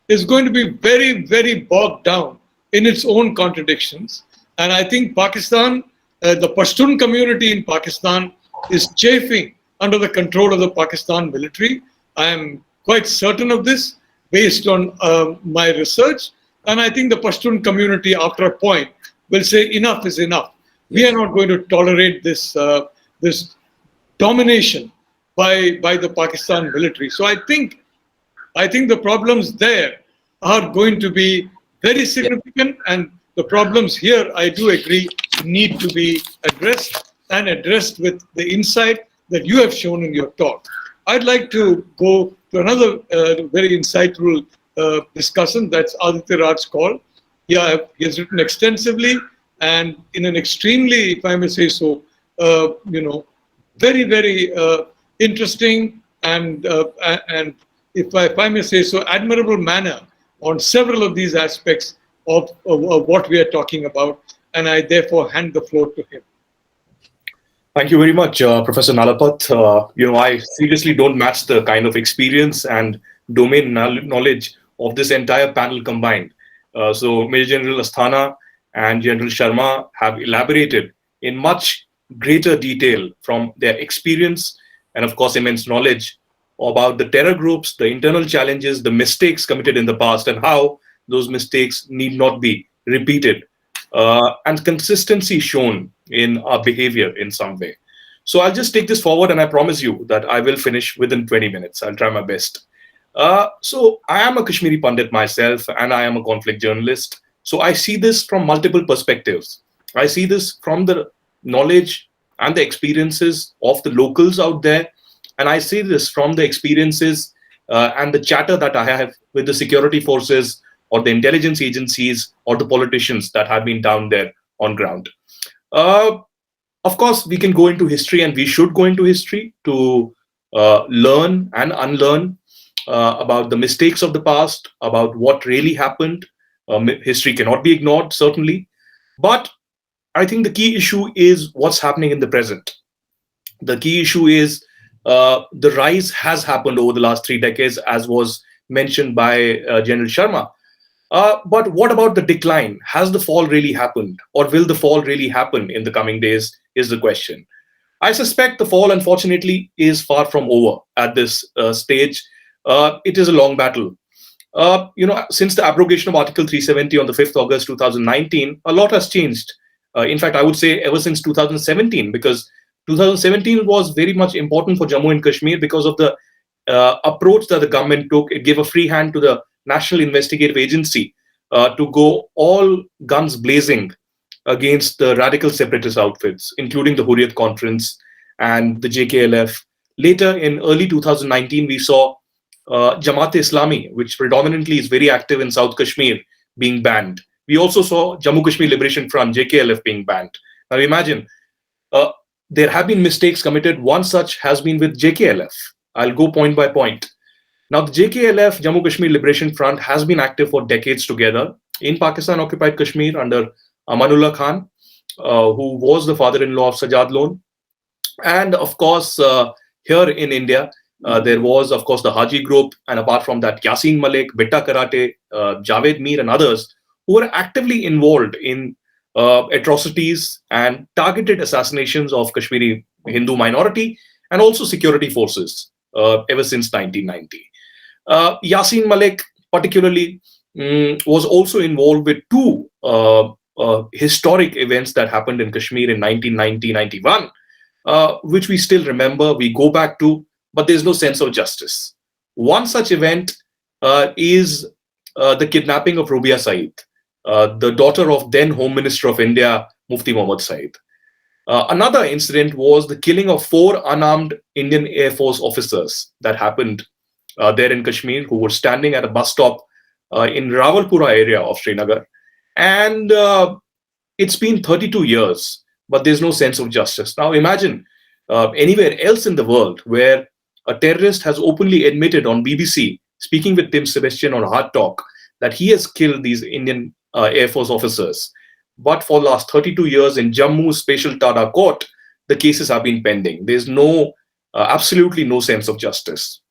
is going to be very, very bogged down in its own contradictions. And I think Pakistan, the Pashtun community in Pakistan is chafing under the control of the Pakistan military. I am quite certain of this based on my research. And I think the Pashtun community, after a point, will say enough is enough. We are not going to tolerate this domination by the Pakistan military. So I think the problems there are going to be very significant, and the problems here, I do agree, need to be addressed, and addressed with the insight that you have shown in your talk. I'd like to go to another very insightful discussion. That's Aditya Raj's call. Yeah, he has written extensively and in an extremely, if I may say so, very, very interesting and if I may say so, admirable manner on several of these aspects of what we are talking about. And I therefore hand the floor to him. Thank you very much, Professor Nalapat. I seriously don't match the kind of experience and domain knowledge of this entire panel combined. So Major General Asthana and General Sharma have elaborated in much greater detail from their experience and, of course, immense knowledge about the terror groups, the internal challenges, the mistakes committed in the past, and how those mistakes need not be repeated, and consistency shown in our behavior in some way. So I'll just take this forward, and I promise you that I will finish within 20 minutes. I'll try my best. So I am a Kashmiri Pandit myself, and I am a conflict journalist. So I see this from multiple perspectives. I see this from the knowledge and the experiences of the locals out there. And I see this from the experiences and the chatter that I have with the security forces or the intelligence agencies or the politicians that have been down there on ground. Of course, we can go into history, and we should go into history to learn and unlearn about the mistakes of the past, about what really happened. History cannot be ignored, certainly. But I think the key issue is what's happening in the present. The key issue is the rise has happened over the last 3 decades, as was mentioned by General Sharma. But what about the decline? Has the fall really happened, or will the fall really happen in the coming days is the question. I suspect the fall, unfortunately, is far from over at this stage. It is a long battle. Since the abrogation of Article 370 on the 5th August 2019, a lot has changed. In fact, I would say ever since 2017, because 2017 was very much important for Jammu and Kashmir because of the approach that the government took. It gave a free hand to the National Investigative Agency to go all guns blazing against the radical separatist outfits, including the Hurriyat Conference and the JKLF. Later, in early 2019, we saw Jamaat-e-Islami, which predominantly is very active in South Kashmir, being banned. We also saw Jammu Kashmir Liberation Front, JKLF, being banned. Now imagine, there have been mistakes committed. One such has been with JKLF. I'll go point by point. Now, the JKLF, Jammu Kashmir Liberation Front, has been active for decades together in Pakistan-occupied Kashmir under Amanullah Khan, who was the father-in-law of Sajad Lone. And, of course, here in India, there was, of course, the Haji group. And apart from that, Yasin Malik, Bitta Karate, Javed Mir, and others who were actively involved in atrocities and targeted assassinations of Kashmiri Hindu minority and also security forces ever since 1990. Yasin Malik particularly was also involved with 2 historic events that happened in Kashmir in 1990-91, which we still remember, we go back to, but there's no sense of justice. One such event is the kidnapping of Rubia Saeed, the daughter of then Home Minister of India, Mufti Mohammad Saeed. Another incident was the killing of 4 unarmed Indian Air Force officers that happened there in Kashmir, who were standing at a bus stop in Rawalpura area of Srinagar. And it's been 32 years, but there's no sense of justice. Now imagine anywhere else in the world where a terrorist has openly admitted on BBC, speaking with Tim Sebastian on Hard Talk, that he has killed these Indian Air Force officers. But for the last 32 years in Jammu Special Tada Court, the cases have been pending. There's absolutely no sense of justice.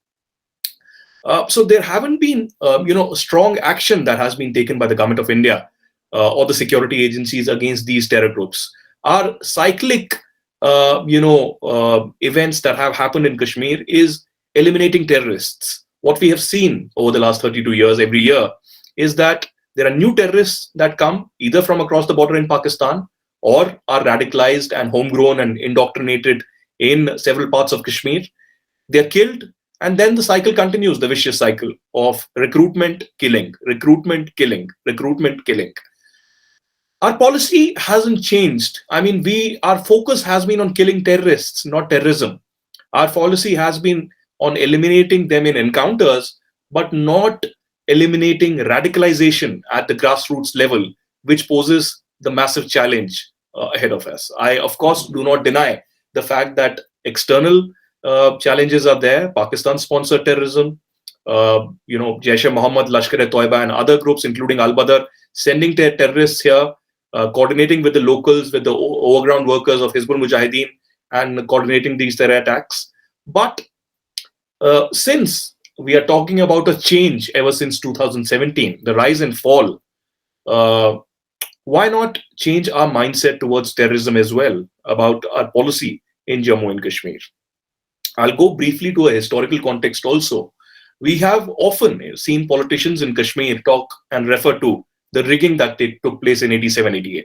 So there haven't been, strong action that has been taken by the government of India or the security agencies against these terror groups. Our cyclic, events that have happened in Kashmir is eliminating terrorists. What we have seen over the last 32 years, every year, is that there are new terrorists that come either from across the border in Pakistan or are radicalized and homegrown and indoctrinated in several parts of Kashmir. They're killed, and then the cycle continues, the vicious cycle of recruitment, killing, recruitment, killing, recruitment, killing. Our policy hasn't changed. I mean, our focus has been on killing terrorists, not terrorism. Our policy has been on eliminating them in encounters, but not eliminating radicalization at the grassroots level, which poses the massive challenge ahead of us. I, of course, do not deny the fact that external challenges are there. Pakistan-sponsored terrorism, Jaish-e-Mohammed, Lashkar-e-Toiba, and other groups, including Al-Badr, sending their terrorists here, coordinating with the locals, with the overground workers of Hizbul Mujahideen, and coordinating these terror attacks. But since we are talking about a change ever since 2017, the rise and fall, why not change our mindset towards terrorism as well, about our policy in Jammu and Kashmir? I'll go briefly to a historical context also. We have often seen politicians in Kashmir talk and refer to the rigging that took place in 87-88.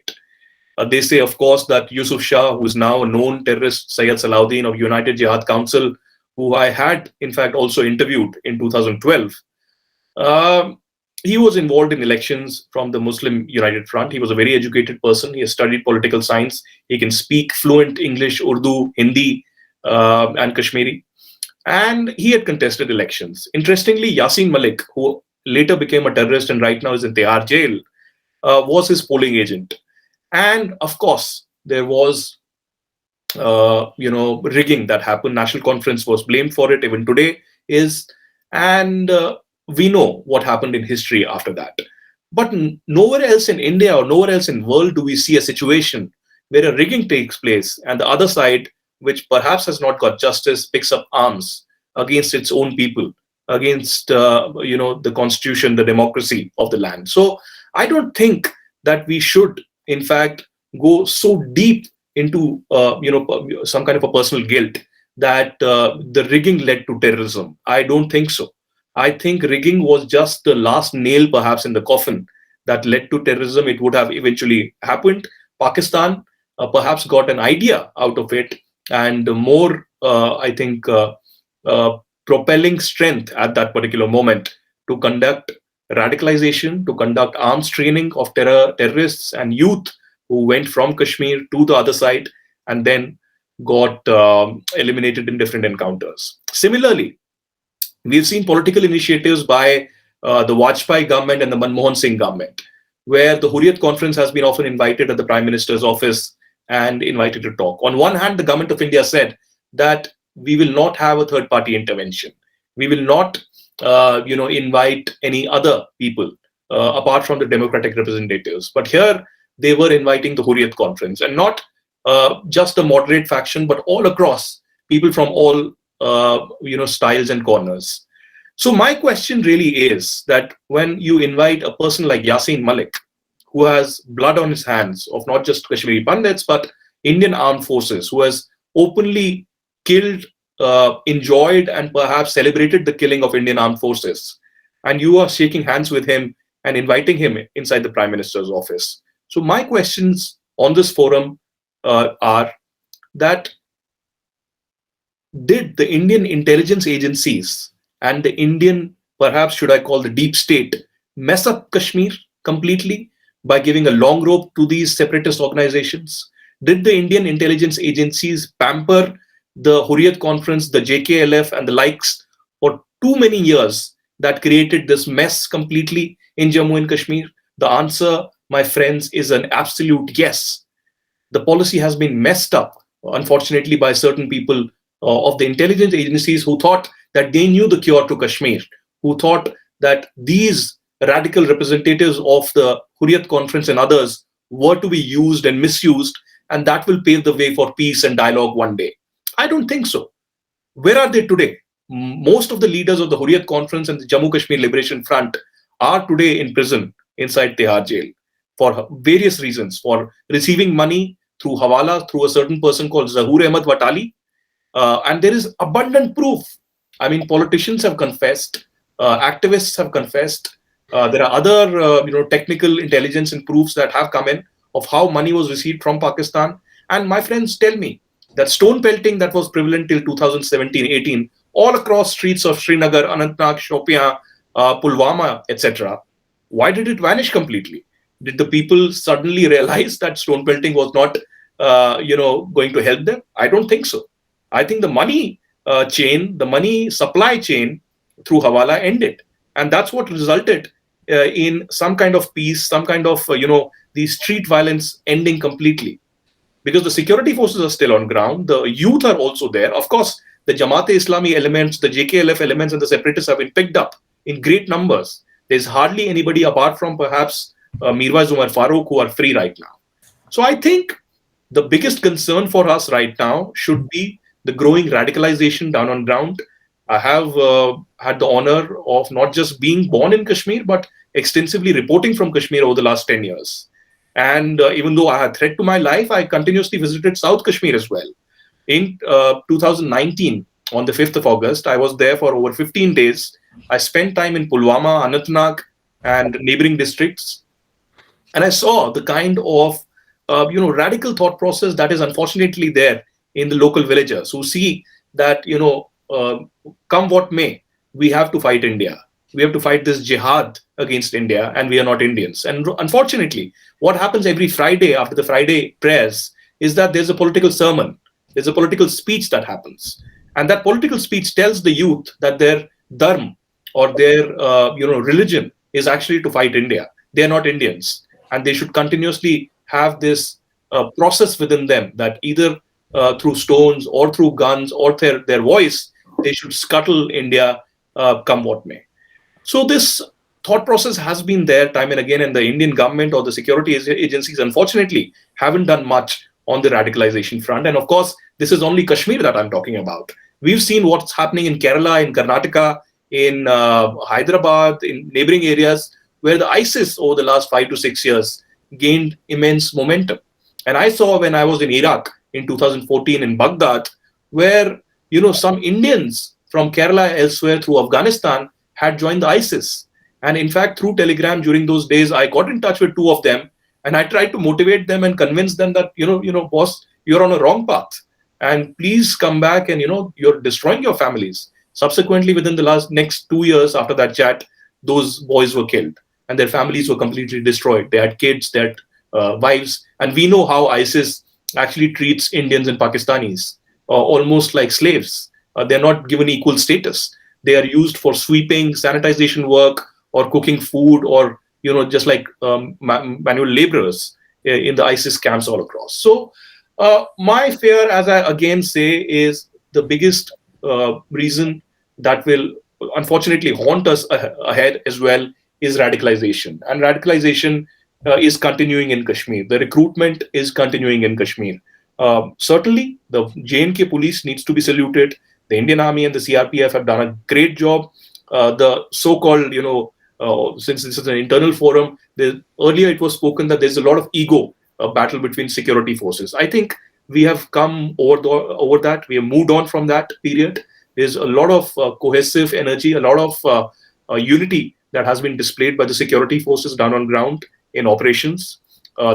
They say, of course, that Yusuf Shah, who is now a known terrorist, Sayyid Salahuddin of United Jihad Council, who I had, in fact, also interviewed in 2012, he was involved in elections from the Muslim United Front. He was a very educated person. He has studied political science. He can speak fluent English, Urdu, Hindi, and Kashmiri. And he had contested elections. Interestingly, Yasin Malik, who later became a terrorist and right now is in Tihar jail, was his polling agent. And of course, there was rigging that happened. National Conference was blamed for it, even today is. And we know what happened in history after that. But nowhere else in India or nowhere else in the world do we see a situation where a rigging takes place and the other side, which perhaps has not got justice, picks up arms against its own people, against the constitution, the democracy of the land. So I don't think that we should, in fact, go so deep into some kind of a personal guilt that the rigging led to terrorism. I don't think so. I think rigging was just the last nail, perhaps, in the coffin that led to terrorism. It would have eventually happened. Pakistan perhaps got an idea out of it, and more, propelling strength at that particular moment to conduct radicalization, to conduct arms training of terrorists and youth who went from Kashmir to the other side and then got eliminated in different encounters. Similarly, we've seen political initiatives by the Vajpayee government and the Manmohan Singh government, where the Hurriyat Conference has been often invited at the Prime Minister's office and invited to talk. On one hand, the government of India said that we will not have a third-party intervention. We will not, invite any other people apart from the democratic representatives. But here they were inviting the Hurriyat Conference, and not just a moderate faction, but all across, people from all styles and corners. So my question really is that when you invite a person like Yasin Malik, who has blood on his hands of not just Kashmiri Pandits, but Indian armed forces, who has openly killed, enjoyed, and perhaps celebrated the killing of Indian armed forces, and you are shaking hands with him and inviting him inside the Prime Minister's office. So my questions on this forum are that, did the Indian intelligence agencies and the Indian, perhaps should I call the deep state, mess up Kashmir completely by giving a long rope to these separatist organizations? Did the Indian intelligence agencies pamper the Hurriyat Conference, the JKLF and the likes for too many years that created this mess completely in Jammu and Kashmir? The answer, my friends, is an absolute yes. The policy has been messed up, unfortunately, by certain people of the intelligence agencies who thought that they knew the cure to Kashmir, who thought that these radical representatives of the Hurriyat Conference and others were to be used and misused, and that will pave the way for peace and dialogue one day. I don't think so. Where are they today? Most of the leaders of the Hurriyat Conference and the Jammu Kashmir Liberation Front are today in prison inside Tihar jail for various reasons, for receiving money through Hawala, through a certain person called Zahoor Ahmed Watali. And there is abundant proof. I mean, politicians have confessed, activists have confessed. There are other, technical intelligence and proofs that have come in of how money was received from Pakistan. And my friends tell me that stone pelting that was prevalent till 2017-18, all across streets of Srinagar, Anantnag, Shopian, Pulwama, etc., why did it vanish completely? Did the people suddenly realize that stone pelting was not, going to help them? I don't think so. I think the money chain, the money supply chain through Hawala ended. And that's what resulted in some kind of peace, some kind of, the street violence ending completely. Because the security forces are still on ground, the youth are also there. Of course, the Jamaat-e-Islami elements, the JKLF elements, and the separatists have been picked up in great numbers. There's hardly anybody apart from perhaps Mirwais Umar Farooq who are free right now. So I think the biggest concern for us right now should be the growing radicalization down on ground. I have had the honor of not just being born in Kashmir, but extensively reporting from Kashmir over the last 10 years. And even though I had threat to my life, I continuously visited South Kashmir as well. In 2019, on the 5th of August, I was there for over 15 days. I spent time in Pulwama, Anantnag, and neighboring districts. And I saw the kind of radical thought process that is unfortunately there in the local villagers who see that, come what may, we have to fight India. We have to fight this jihad against India, and we are not Indians. And unfortunately, what happens every Friday after the Friday prayers is that there's a political sermon, there's a political speech that happens. And that political speech tells the youth that their dharma or their religion is actually to fight India. They are not Indians. And they should continuously have this process within them that either through stones or through guns or their voice, they should scuttle India come what may. So this thought process has been there time and again, and the Indian government or the security agencies, unfortunately, haven't done much on the radicalization front. And of course, this is only Kashmir that I'm talking about. We've seen what's happening in Kerala, in Karnataka, in Hyderabad, in neighboring areas, where the ISIS over the last 5 to 6 years gained immense momentum. And I saw when I was in Iraq in 2014 in Baghdad, where some Indians from Kerala elsewhere through Afghanistan had joined the ISIS. And in fact, through Telegram during those days, I got in touch with 2 of them, and I tried to motivate them and convince them that, boss, you're on a wrong path. And please come back, and, you're destroying your families. Subsequently, within the next 2 years after that chat, those boys were killed and their families were completely destroyed. They had kids, they had wives. And we know how ISIS actually treats Indians and Pakistanis almost like slaves. They're not given equal status. They are used for sweeping, sanitization work, or cooking food, or just like manual laborers in the ISIS camps all across. So my fear, as I again say, is the biggest reason that will unfortunately haunt us ahead as well is radicalization. And radicalization is continuing in Kashmir. The recruitment is continuing in Kashmir. Certainly, the J&K police needs to be saluted. The Indian Army and the CRPF have done a great job. The so-called, since this is an internal forum, earlier it was spoken that there's a lot of ego battle between security forces. I think we have come over that. We have moved on from that period. There's a lot of cohesive energy, a lot of unity that has been displayed by the security forces down on ground in operations.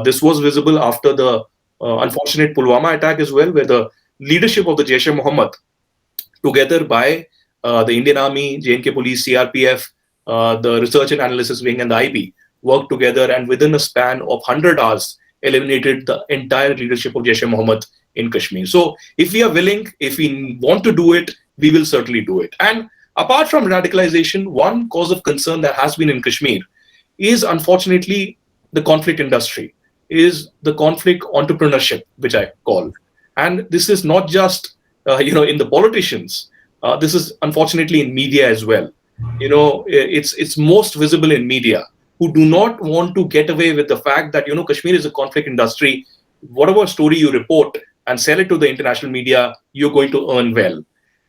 This was visible after the unfortunate Pulwama attack as well, where the leadership of the Jaish-e-Mohammed, together by the Indian Army, J&K Police, CRPF, the Research and Analysis Wing, and the IB worked together, and within a span of 100 hours, eliminated the entire leadership of Jaish-e-Mohammed in Kashmir. So if we are willing, if we want to do it, we will certainly do it. And apart from radicalization, one cause of concern that has been in Kashmir is unfortunately the conflict industry, is the conflict entrepreneurship, which I call. And this is not just in the politicians. This is unfortunately in media as well. It's most visible in media, who do not want to get away with the fact that Kashmir is a conflict industry. Whatever story you report and sell it to the international media, you're going to earn well.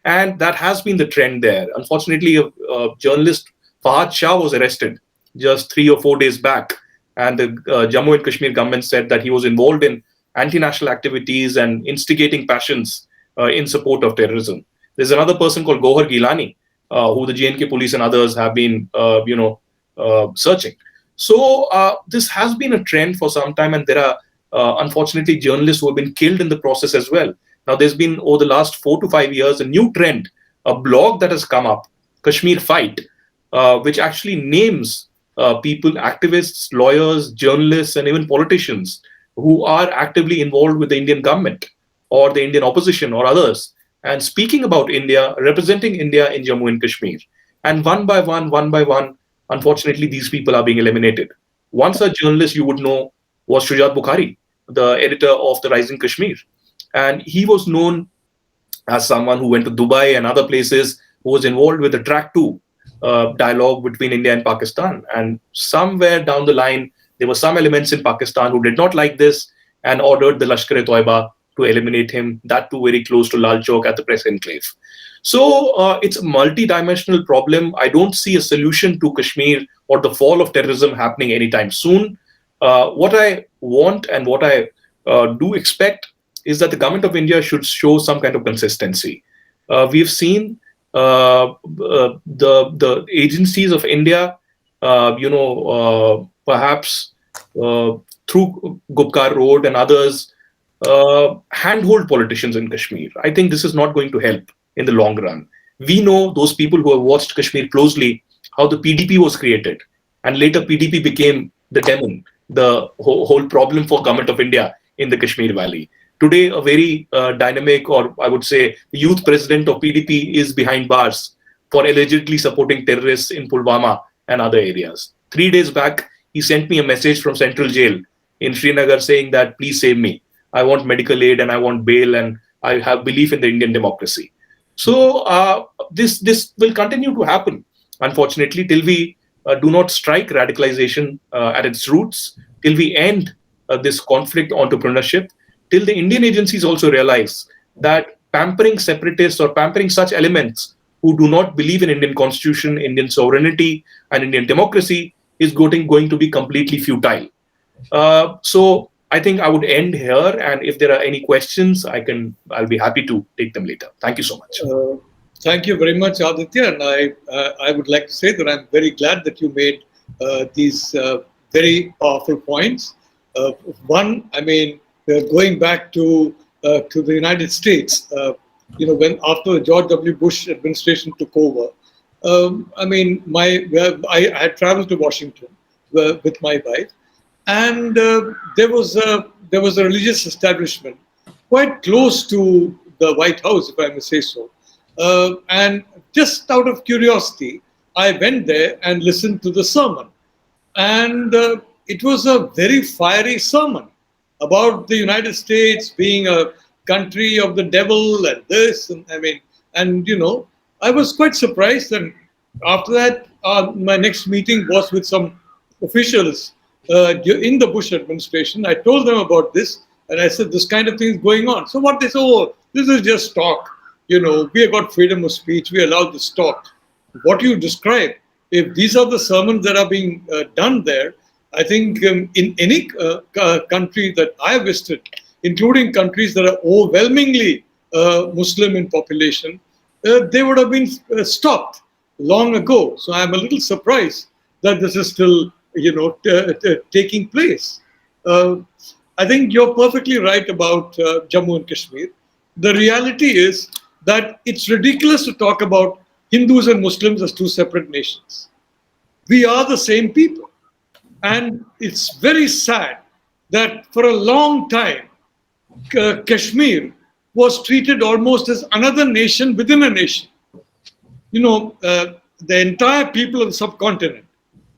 And that has been the trend there. Unfortunately, a journalist, Fahad Shah, was arrested just 3 or 4 days back. And the Jammu and Kashmir government said that he was involved in anti-national activities and instigating passions in support of terrorism. There's another person called Gohar Gilani, who the J&K police and others have been, searching. So this has been a trend for some time, and there are unfortunately journalists who have been killed in the process as well. Now, there's been over the last 4 to 5 years a new trend, a blog that has come up, Kashmir Fight, which actually names people, activists, lawyers, journalists, and even politicians who are actively involved with the Indian government or the Indian opposition or others. and speaking about India, representing India in Jammu and Kashmir. And one by one, unfortunately, these people are being eliminated. One such journalist you would know was Shujat Bukhari, the editor of the Rising Kashmir. And he was known as someone who went to Dubai and other places, who was involved with the track 2 dialogue between India and Pakistan. And somewhere down the line, there were some elements in Pakistan who did not like this and ordered the Lashkar-e-Toiba to eliminate him, that too very close to Lal Chowk at the press enclave. So it's a multi-dimensional problem. I don't see a solution to Kashmir or the fall of terrorism happening anytime soon. What I want and what I do expect is that the government of India should show some kind of consistency. We've seen the agencies of India, perhaps through Gupkar Road and others, handhold politicians in Kashmir. I think this is not going to help in the long run. We know, those people who have watched Kashmir closely, how the PDP was created, and later PDP became the demon, the whole problem for government of India in the Kashmir Valley. Today, a very dynamic, or I would say, the youth president of PDP is behind bars for allegedly supporting terrorists in Pulwama and other areas. 3 days back, he sent me a message from Central Jail in Srinagar saying that, please save me. I want medical aid and I want bail and I have belief in the Indian democracy. So this will continue to happen, unfortunately, till we do not strike radicalization at its roots, till we end this conflict entrepreneurship, till the Indian agencies also realize that pampering separatists or pampering such elements who do not believe in Indian constitution, Indian sovereignty, and Indian democracy is going to be completely futile. So I think I would end here, and if there are any questions, I'll be happy to take them later. Thank you so much. Thank you very much, Aditya, and I would like to say that I'm very glad that you made these very powerful points. One, I mean, going back to the United States, when after the George W. Bush administration took over, I mean, I had traveled to Washington with my wife, and there was a religious establishment quite close to the White House, if I may say so. And just out of curiosity, I went there and listened to the sermon. And it was a very fiery sermon about the United States being a country of the devil and this. And I mean, I was quite surprised. And after that, my next meeting was with some officials in the Bush administration. I told them about this. And I said, this kind of thing is going on. So what they said, oh, this is just talk. We have got freedom of speech. We allow this talk. What you describe, if these are the sermons that are being done there, I think in any country that I have visited, including countries that are overwhelmingly Muslim in population, they would have been stopped long ago. So I'm a little surprised that this is still, taking place. I think you're perfectly right about Jammu and Kashmir. The reality is that it's ridiculous to talk about Hindus and Muslims as two separate nations. We are the same people. And it's very sad that for a long time, Kashmir was treated almost as another nation within a nation. The entire people of the subcontinent,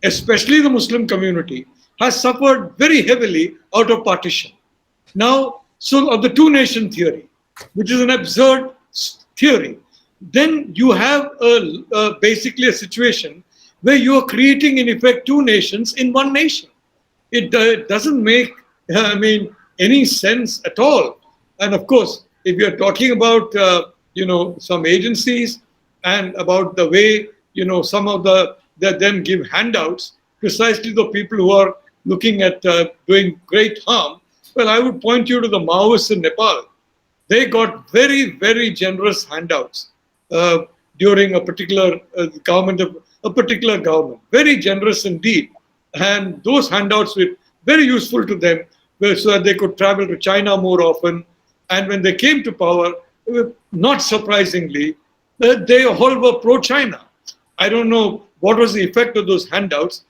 especially the Muslim community, has suffered very heavily out of partition. Now, so of the two-nation theory, which is an absurd theory, then you have basically a situation where you are creating, in effect, two nations in one nation. It doesn't make, any sense at all. And of course, if you're talking about, some agencies and about the way, some of that then give handouts, precisely the people who are looking at doing great harm, well, I would point you to the Maoists in Nepal. They got very, very generous handouts during a particular government, very generous indeed. And those handouts were very useful to them so that they could travel to China more often. And when they came to power, not surprisingly, they all were pro-China. I don't know what was the effect of those handouts.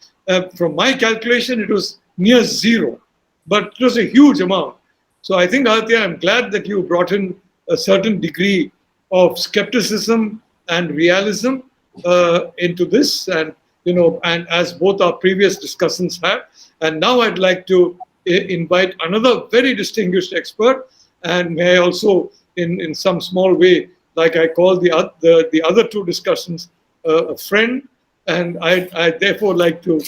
From my calculation, it was near zero, but it was a huge amount. So I think, Aditya, I'm glad that you brought in a certain degree of skepticism and realism into this, and and as both our previous discussions have. And now I'd like to invite another very distinguished expert, and may I also, in some small way, like I call the other two discussions, a friend, and I therefore like to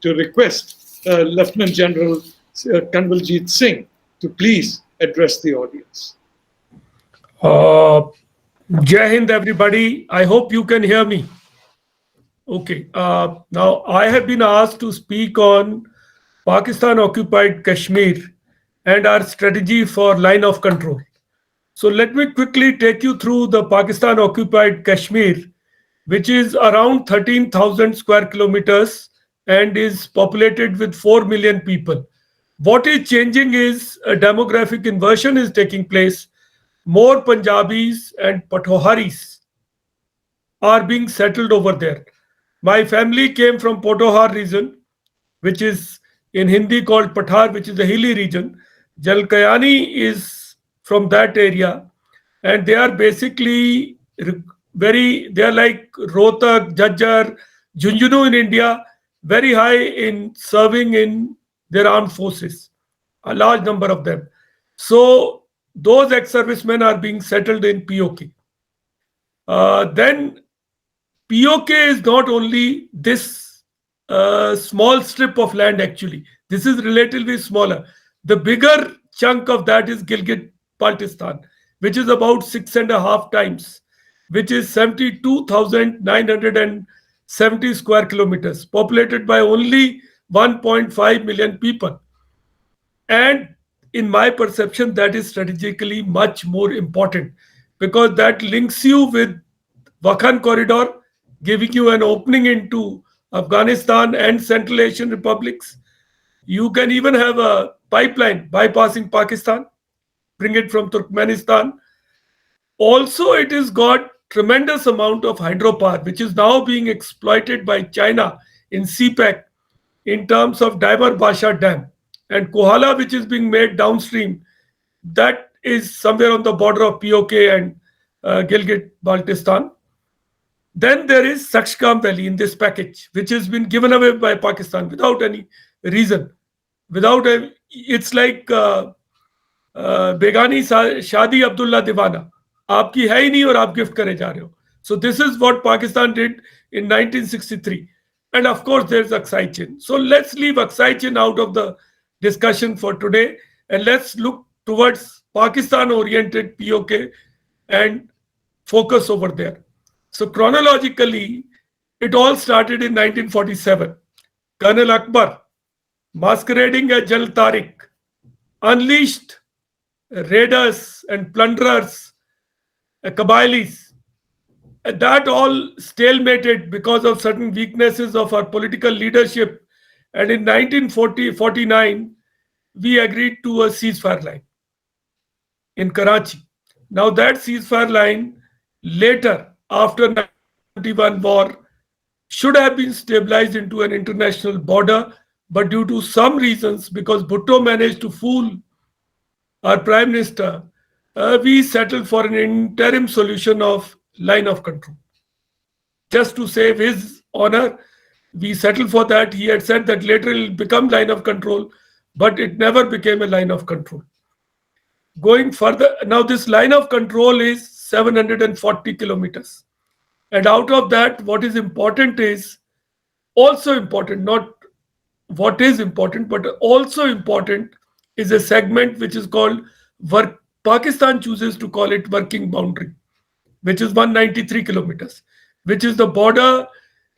request Lieutenant General Kanwaljit Singh to please address the audience. Jai Hind, everybody. I hope you can hear me. Okay. Now, I have been asked to speak on Pakistan occupied Kashmir and our strategy for line of control. So, let me quickly take you through the Pakistan occupied Kashmir, which is around 13,000 square kilometers and is populated with 4 million people. What is changing is a demographic inversion is taking place. More Punjabis and Pothoharis are being settled over there. My family came from Pothohar region, which is in Hindi called Pathar, which is the hilly region. Jalkayani is from that area, and they are basically they are like Rohtak, Jajjar, Junjunu in India, very high in serving in their armed forces, a large number of them. So those ex-servicemen are being settled in POK. Then POK is not only this small strip of land actually. This is relatively smaller. The bigger chunk of that is Gilgit-Baltistan, which is about 6.5 times, which is 72,970 square kilometers, populated by only 1.5 million people. And in my perception, that is strategically much more important because that links you with Wakhan corridor, giving you an opening into Afghanistan and Central Asian republics. You can even have a pipeline bypassing Pakistan, bring it from Turkmenistan. Also, it has got tremendous amount of hydropower, which is now being exploited by China in CPEC in terms of Dimer Basha Dam. And Kohala, which is being made downstream, that is somewhere on the border of POK and Gilgit-Baltistan. Then there is Sakshgam Valley in this package, which has been given away by Pakistan without any reason. It's like Begani Shadi Abdullah Divana. आपकी है ही नहीं और आप gift करे जा रहे हो. So this is what Pakistan did in 1963. And of course, there's Aksai Chin. So let's leave Aksai Chin out of the discussion for today and let's look towards Pakistan-oriented POK and focus over there. So chronologically, it all started in 1947. Colonel Akbar, masquerading as General Tariq, unleashed raiders and plunderers, Kabylis. That all stalemated because of certain weaknesses of our political leadership. And in 1949, we agreed to a ceasefire line in Karachi. Now that ceasefire line later, after 1991 war, should have been stabilized into an international border, but due to some reasons, because Bhutto managed to fool our Prime Minister, we settled for an interim solution of line of control. Just to save his honor, we settled for that. He had said that later it will become line of control, but it never became a line of control. Going further, now this line of control is 740 kilometers. And out of that, what is important is also important, not what is important, but also important is a segment which is called Pakistan chooses to call it working boundary, which is 193 kilometers, which is the border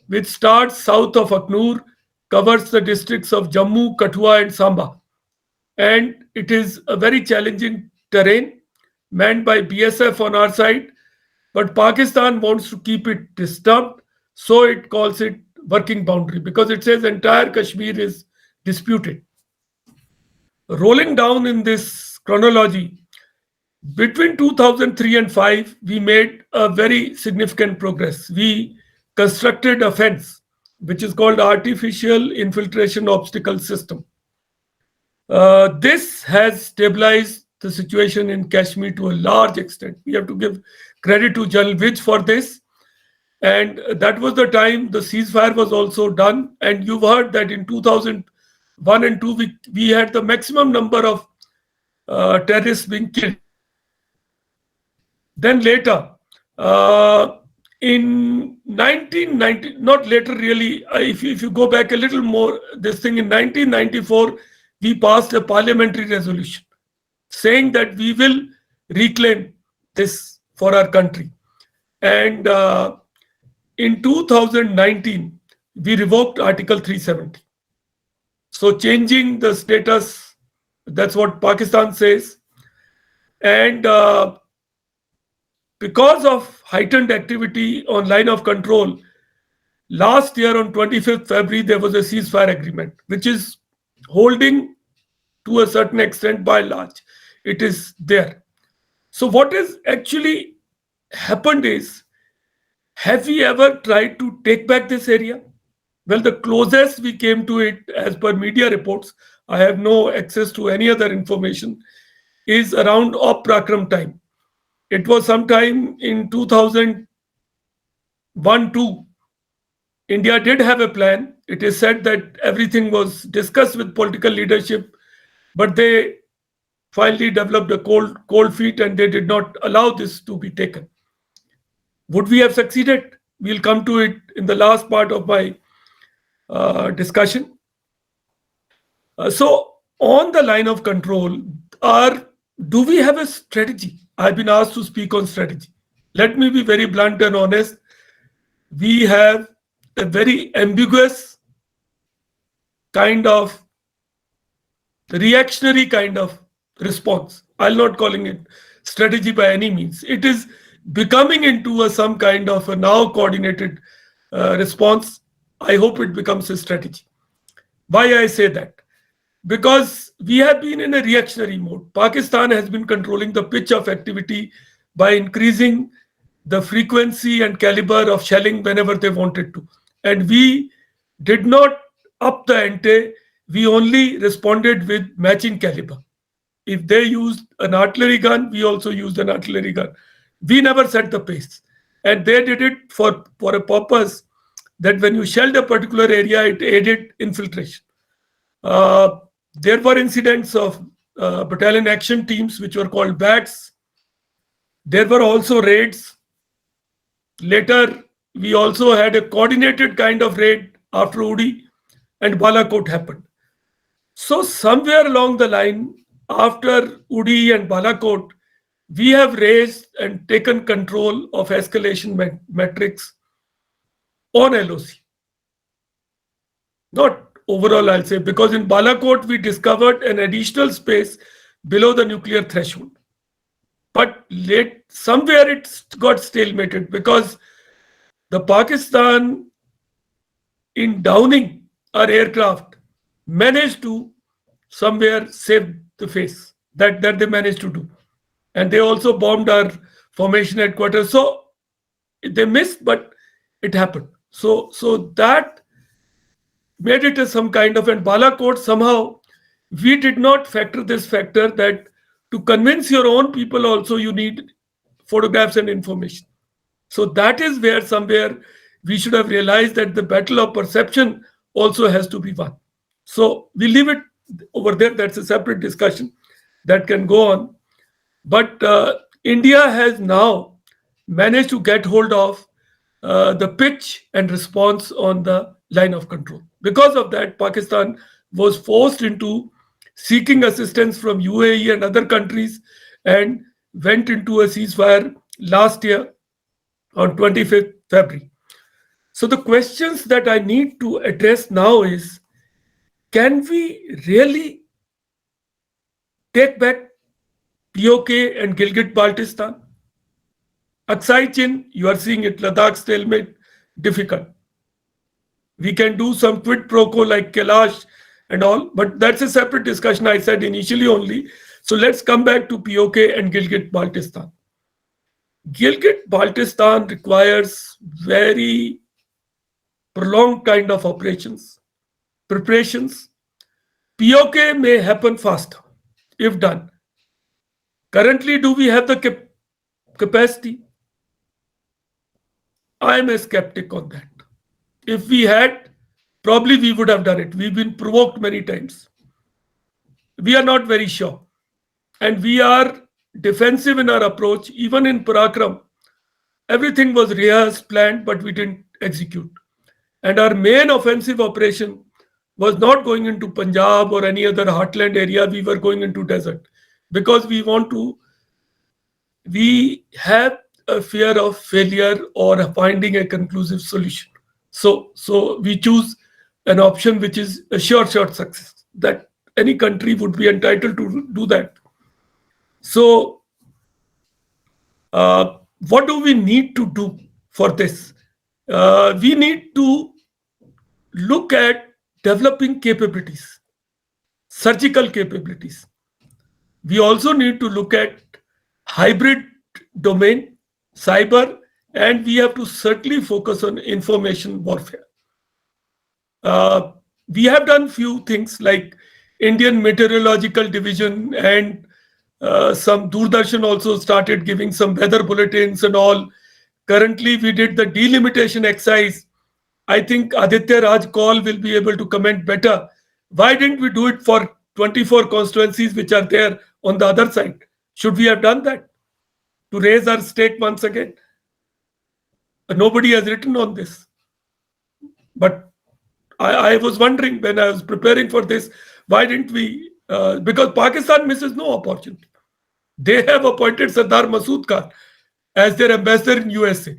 which starts south of Aknoor, covers the districts of Jammu, Kathua, and Samba. And it is a very challenging terrain manned by BSF on our side, but Pakistan wants to keep it disturbed, so it calls it working boundary because it says entire Kashmir is disputed. Rolling down in this chronology, between 2003 and 5, we made a very significant progress. We constructed a fence, which is called Artificial Infiltration Obstacle System. This has stabilized the situation in Kashmir to a large extent. We have to give credit to General Vij for this. And that was the time the ceasefire was also done. And you've heard that in 2001 and 2, we had the maximum number of terrorists being killed. Then later, in 1990, not later really, if you go back a little more, this thing in 1994, we passed a parliamentary resolution saying that we will reclaim this for our country. And in 2019, we revoked Article 370. So changing the status, that's what Pakistan says. And because of heightened activity on line of control, last year on 25th February, there was a ceasefire agreement, which is holding to a certain extent by and large. It is there. So what has actually happened is, have we ever tried to take back this area? Well, the closest we came to it, as per media reports, I have no access to any other information, is around Prakram time. It was sometime in 2001-2. India did have a plan. It is said that everything was discussed with political leadership, but they finally developed a cold feet and they did not allow this to be taken. Would we have succeeded? We'll come to it in the last part of my discussion. So on the line of control, do we have a strategy? I've been asked to speak on strategy. Let me be very blunt and honest. We have a very ambiguous kind of reactionary kind of response. I'm not calling it strategy by any means. It is becoming into some kind of a now coordinated response. I hope it becomes a strategy. Why I say that? Because we have been in a reactionary mode. Pakistan has been controlling the pitch of activity by increasing the frequency and caliber of shelling whenever they wanted to. And we did not up the ante, we only responded with matching caliber. If they used an artillery gun, we also used an artillery gun. We never set the pace. And they did it for a purpose that when you shelled a particular area, it aided infiltration. There were incidents of battalion action teams, which were called BATs. There were also raids. Later, we also had a coordinated kind of raid after Uri, and Balakot happened. So somewhere along the line, after Uri and Balakot, we have raised and taken control of escalation metrics on LOC. Not overall, I'll say, because in Balakot, we discovered an additional space below the nuclear threshold. But somewhere it got stalemated because the Pakistan, in downing our aircraft, managed to somewhere save the face. That they managed to do. And they also bombed our formation headquarters. So they missed, but it happened. So that made it as some kind of, and Balakot, somehow we did not factor this factor that to convince your own people also you need photographs and information. So that is where somewhere we should have realized that the battle of perception also has to be won. So we leave it over there. That's a separate discussion that can go on. But India has now managed to get hold of the pitch and response on the line of control. Because of that, Pakistan was forced into seeking assistance from UAE and other countries and went into a ceasefire last year on 25th February. So the questions that I need to address now is, can we really take back POK and Gilgit-Baltistan? Aksai Chin, you are seeing it, Ladakh stalemate, difficult. We can do some quid pro quo like Kailash and all, but that's a separate discussion, I said initially only. So let's come back to POK and Gilgit-Baltistan. Gilgit-Baltistan requires very prolonged kind of preparations. POK may happen faster if done. Currently, do we have the capacity? I am a skeptic on that. If we had, probably we would have done it. We've been provoked many times. We are not very sure. And we are defensive in our approach. Even in Parakram, everything was rehearsed, planned, but we didn't execute. And our main offensive operation was not going into Punjab or any other heartland area. We were going into desert because we have a fear of failure or finding a conclusive solution. So we choose an option which is a sure success, that any country would be entitled to do that. So what do we need to do for this? We need to look at developing capabilities, surgical capabilities. We also need to look at hybrid domain, cyber, and we have to certainly focus on information warfare. We have done few things like Indian Meteorological Division, and some Doordarshan also started giving some weather bulletins and all. Currently, we did the delimitation exercise. I think Aditya Raj Kaul will be able to comment better. Why didn't we do it for 24 constituencies which are there on the other side? Should we have done that to raise our stake once again? Nobody has written on this. But I was wondering when I was preparing for this, why didn't we? Because Pakistan misses no opportunity. They have appointed Sardar Masood Khan as their ambassador in USA.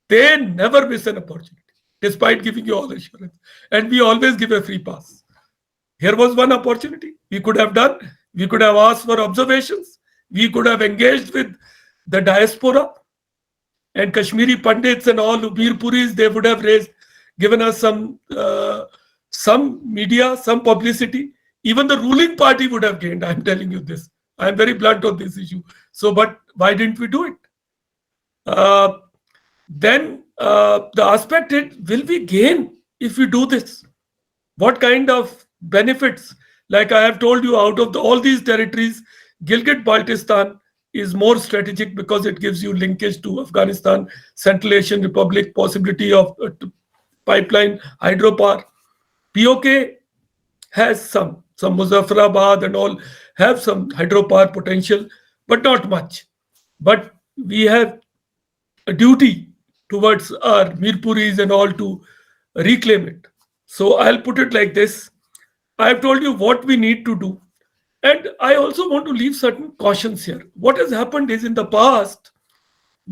They never miss an opportunity, despite giving you all assurance. And we always give a free pass. Here was one opportunity we could have done. We could have asked for observations. We could have engaged with the diaspora and Kashmiri Pandits and all Mir Puris. They would have given us some media, some publicity. Even the ruling party would have gained. I'm telling you this. I'm very blunt on this issue. So, but why didn't we do it? Then the aspect is, will we gain if we do this? What kind of benefits? Like I have told you, out of all these territories, Gilgit-Baltistan is more strategic because it gives you linkage to Afghanistan, Central Asian Republic, possibility of pipeline, hydropower. POK has some Muzaffarabad and all have some hydropower potential, but not much. But we have a duty towards our Mirpuris and all to reclaim it. So I'll put it like this. I've told you what we need to do. And I also want to leave certain cautions here. What has happened is, in the past,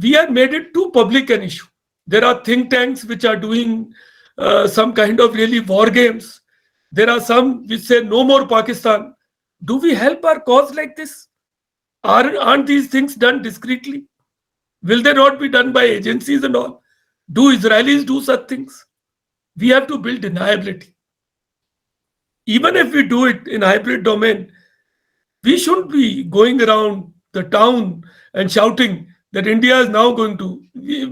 we have made it too public an issue. There are think tanks which are doing some kind of really war games. There are some which say no more Pakistan. Do we help our cause like this? Aren't these things done discreetly? Will they not be done by agencies and all? Do Israelis do such things? We have to build deniability. Even if we do it in hybrid domain, we shouldn't be going around the town and shouting that India is now going to.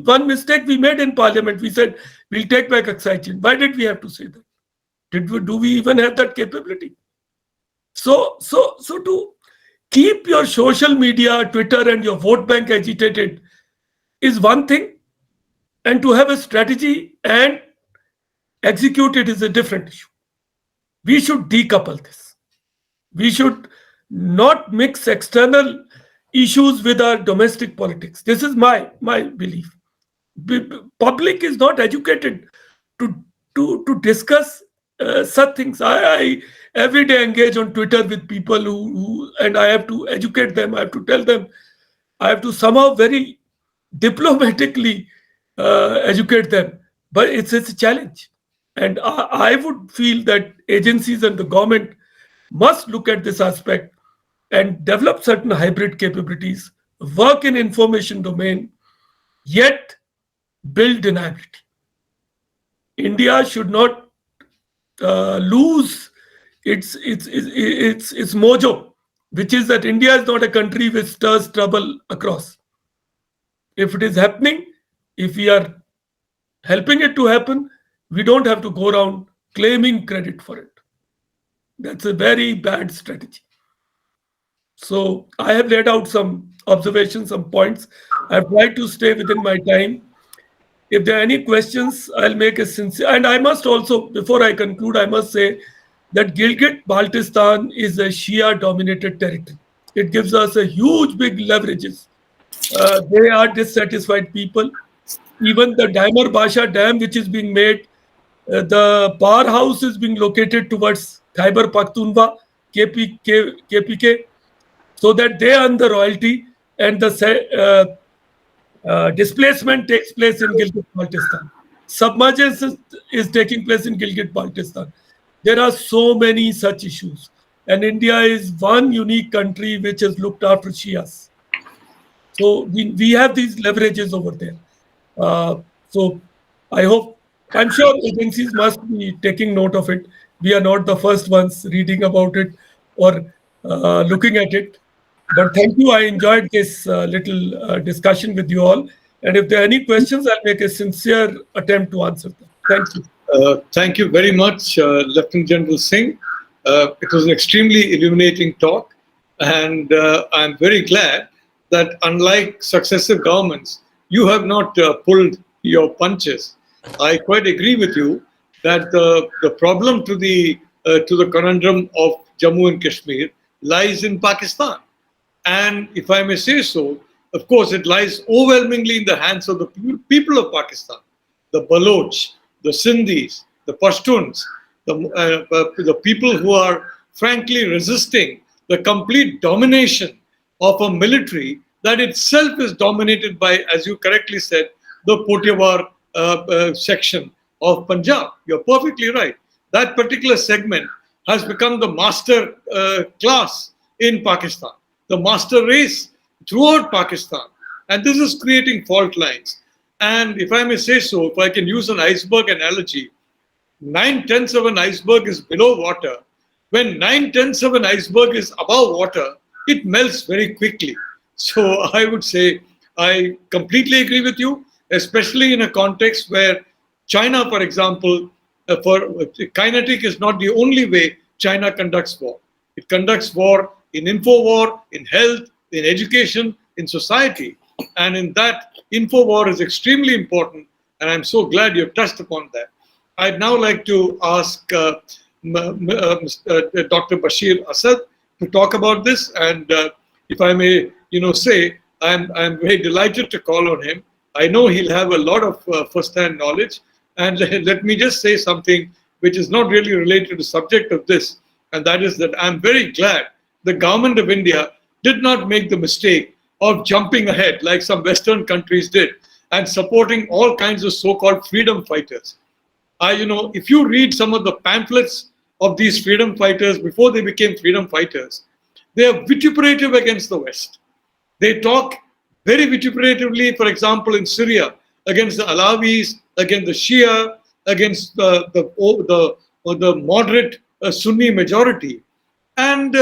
One mistake we made in parliament, we said we'll take back Aksai. Why did we have to say that? Do we even have that capability? So to keep your social media, Twitter, and your vote bank agitated is one thing, and to have a strategy and execute it is a different issue. We should decouple this. We should not mix external issues with our domestic politics. This is my belief. Public is not educated to discuss such things. I every day engage on Twitter with people who and I have to educate them. I have to tell them. I have to somehow very diplomatically educate them. But it's a challenge. And I would feel that agencies and the government must look at this aspect and develop certain hybrid capabilities, work in information domain, yet build deniability. India should not lose its mojo, which is that India is not a country which stirs trouble across. If it is happening, if we are helping it to happen, we don't have to go around claiming credit for it. That's a very bad strategy. So I have laid out some observations, some points. I've tried to stay within my time. If there are any questions, I'll make a sincere. And I must also, before I conclude, I must say that Gilgit-Baltistan is a Shia-dominated territory. It gives us a huge, big leverages. They are dissatisfied people. Even the Daimar Basha Dam, which is being made, the powerhouse is being located towards Khyber Pakhtunkhwa, KPK, so that they earn the royalty and the displacement takes place in Gilgit-Baltistan. Submergence is taking place in Gilgit-Baltistan. There are so many such issues. And India is one unique country which has looked after Shias. So we have these leverages over there. So I'm sure agencies must be taking note of it. We are not the first ones reading about it or looking at it. But thank you. I enjoyed this little discussion with you all. And if there are any questions, I'll make a sincere attempt to answer them. Thank you. Thank you very much, Lieutenant General Singh. It was an extremely illuminating talk. And I'm very glad that unlike successive governments, you have not pulled your punches. I quite agree with you that the problem to the conundrum of Jammu and Kashmir lies in Pakistan. And if I may say so, of course, it lies overwhelmingly in the hands of the people of Pakistan, the Baloch, the Sindhis, the Pashtuns, the people who are frankly resisting the complete domination of a military that itself is dominated by, as you correctly said, the Pothiawar section of Punjab. You're perfectly right. That particular segment has become the master class in Pakistan, the master race throughout Pakistan. And this is creating fault lines. And if I may say so, if I can use an iceberg analogy, 9/10 of an iceberg is below water. When 9/10 of an iceberg is above water, it melts very quickly. So I would say I completely agree with you, especially in a context where China, for example, kinetic is not the only way China conducts war. It conducts war in info war, in health, in education, in society. And in that, info war is extremely important. And I'm so glad you've touched upon that. I'd now like to ask Dr. Bashir Asad to talk about this. And if I may, say, I'm very delighted to call on him. I know he'll have a lot of first-hand knowledge. And let me just say something which is not really related to the subject of this. And that is that I'm very glad the government of India did not make the mistake of jumping ahead like some Western countries did and supporting all kinds of so-called freedom fighters. If you read some of the pamphlets of these freedom fighters before they became freedom fighters, they are vituperative against the West. They talk very vituperatively, for example, in Syria, against the Alawis, against the Shia, against the moderate Sunni majority. And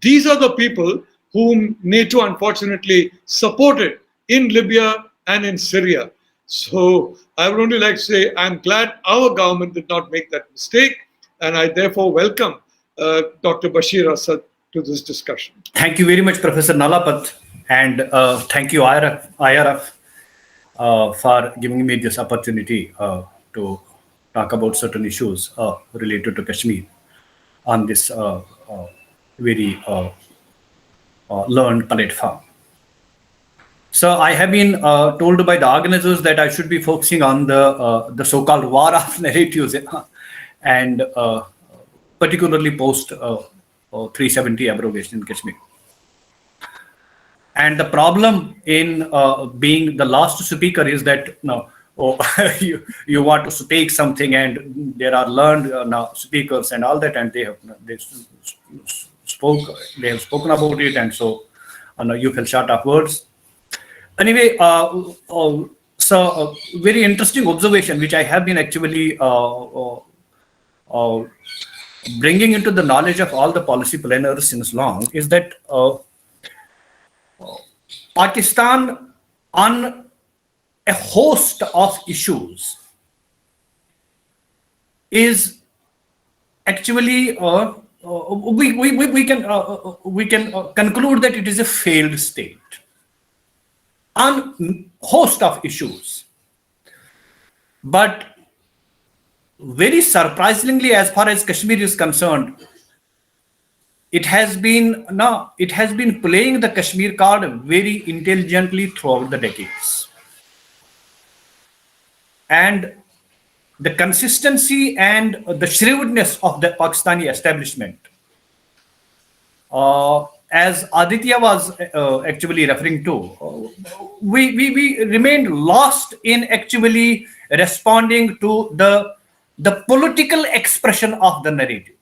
these are the people whom NATO, unfortunately, supported in Libya and in Syria. So I would only like to say I'm glad our government did not make that mistake. And I therefore welcome Dr. Bashir Asad to this discussion. Thank you very much, Professor Nalapat. And thank you, IRF, for giving me this opportunity to talk about certain issues related to Kashmir on this very learned platform. So I have been told by the organizers that I should be focusing on the so-called war of narratives and particularly post 370 abrogation in Kashmir. And the problem in being the last speaker is that you want to speak something and there are learned now speakers and all that, and they have spoken about it, and so you fell short of words. Anyway, so very interesting observation which I have been actually bringing into the knowledge of all the policy planners since long is that Pakistan on a host of issues is actually we can conclude that it is a failed state on host of issues. But very surprisingly, as far as Kashmir is concerned, it has been playing the Kashmir card very intelligently throughout the decades. And the consistency and the shrewdness of the Pakistani establishment, as Aditya was actually referring to, we remained lost in actually responding to the political expression of the narrative.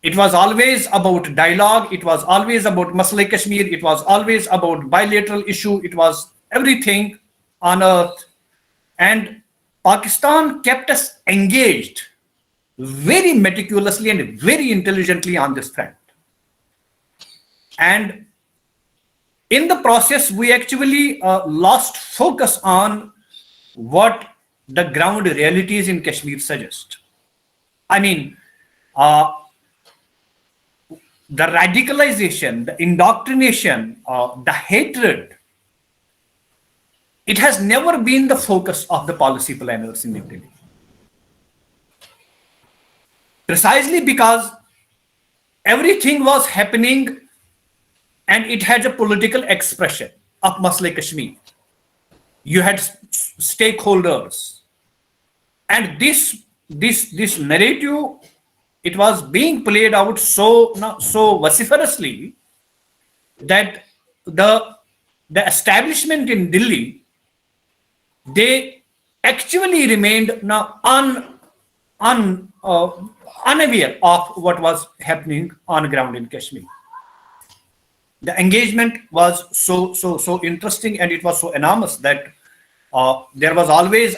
It was always about dialogue. It was always about Masla Kashmir. It was always about bilateral issue. It was everything on earth. And Pakistan kept us engaged very meticulously and very intelligently on this front. And in the process, we actually lost focus on what the ground realities in Kashmir suggest. I mean, the radicalization, the indoctrination, the hatred, it has never been the focus of the policy planners in New Delhi. Precisely because everything was happening and it had a political expression of Masla Kashmir. You had stakeholders, and this narrative, it was being played out so vociferously that the establishment in Delhi, they actually remained unaware of what was happening on ground in Kashmir. The engagement was so interesting, and it was so enormous that there was always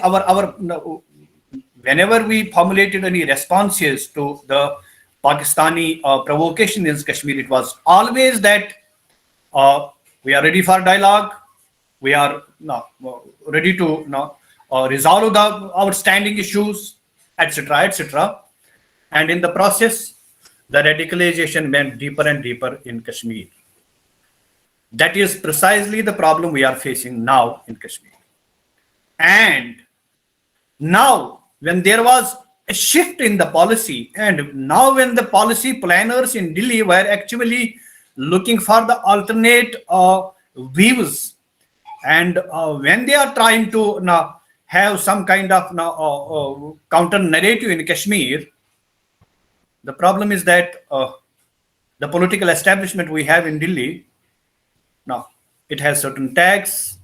whenever we formulated any responses to the Pakistani provocation in Kashmir, it was always that we are ready for dialogue, we are ready to resolve the outstanding issues, etc., etc. And in the process, the radicalization went deeper and deeper in Kashmir. That is precisely the problem we are facing now in Kashmir. And now, when there was a shift in the policy, and now when the policy planners in Delhi were actually looking for the alternate views, and when they are trying to have some kind of counter narrative in Kashmir, the problem is that the political establishment we have in Delhi, now it has certain tags,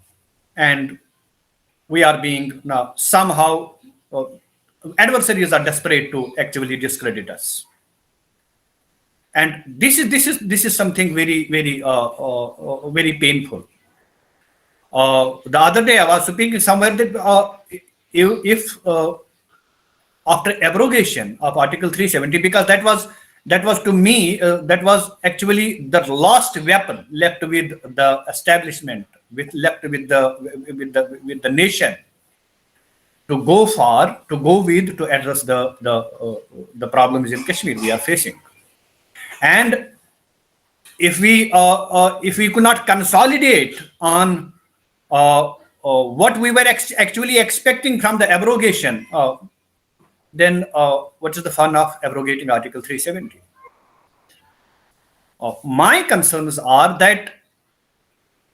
and we are being somehow adversaries are desperate to actually discredit us. And this is something very painful. The other day I was speaking somewhere that if after abrogation of Article 370, because that was to me that was actually the last weapon left with the establishment, left with the nation to go with to address the problems in Kashmir we are facing. And if we could not consolidate on what we were actually expecting from the abrogation, then what is the fun of abrogating Article 370? My concerns are that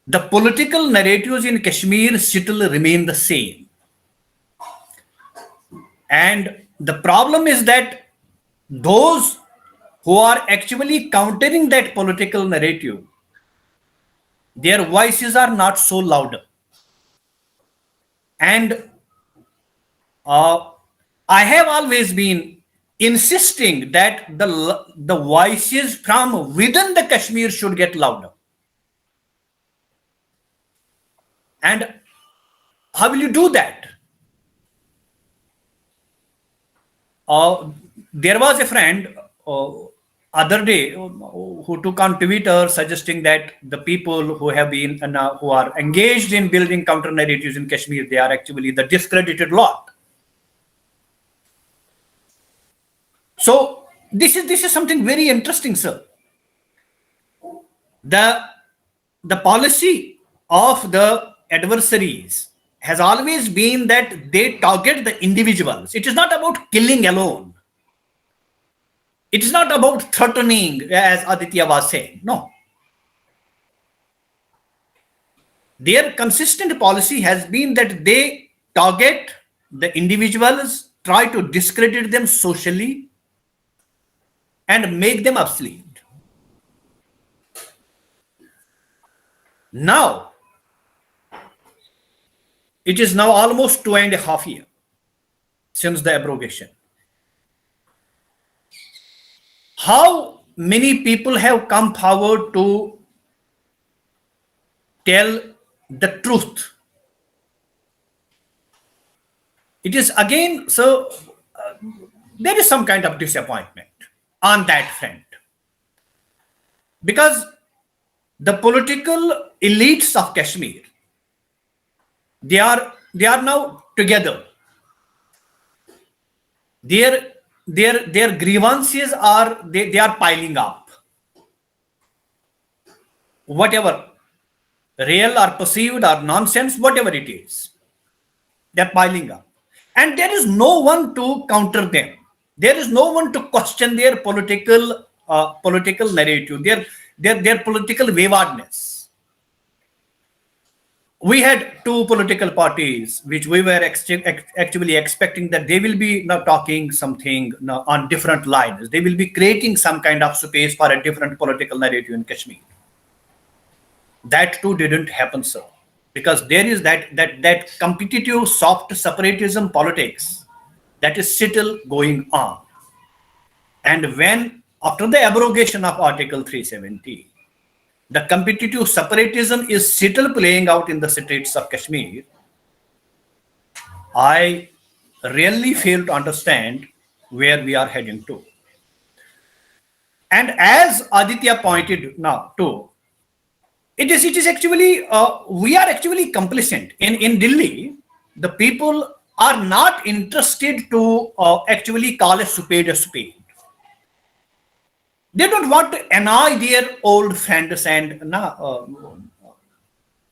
the political narratives in Kashmir still remain the same. And the problem is that those who are actually countering that political narrative, their voices are not so loud. And I have always been insisting that the voices from within the Kashmir should get louder. And how will you do that? There was a friend other day who took on Twitter suggesting that the people who have been who are engaged in building counter narratives in Kashmir, they are actually the discredited lot. So this is something very interesting, sir. The policy of the adversaries has always been that they target the individuals. It is not about killing alone. It is not about threatening, as Aditya was saying. No. Their consistent policy has been that they target the individuals, try to discredit them socially, and make them obsolete. Now, it is now almost 2.5 years since the abrogation. How many people have come forward to tell the truth? It is again, so there is some kind of disappointment on that front, because the political elites of Kashmir, they are now together. Their grievances are they are piling up. Whatever real or perceived or nonsense, whatever it is, they're piling up, and there is no one to counter them. There is no one to question their political narrative, their political waywardness. We had two political parties which we were actually expecting that they will be now talking something now on different lines. They will be creating some kind of space for a different political narrative in Kashmir. That too didn't happen, sir, because there is that competitive soft separatism politics that is still going on. And when after the abrogation of Article 370, the competitive separatism is still playing out in the states of Kashmir, I really fail to understand where we are heading to. And as Aditya pointed now too, it is actually, we are actually complicit. In Delhi, the people are not interested to actually call a spade a spade. They don't want to annoy their old friends and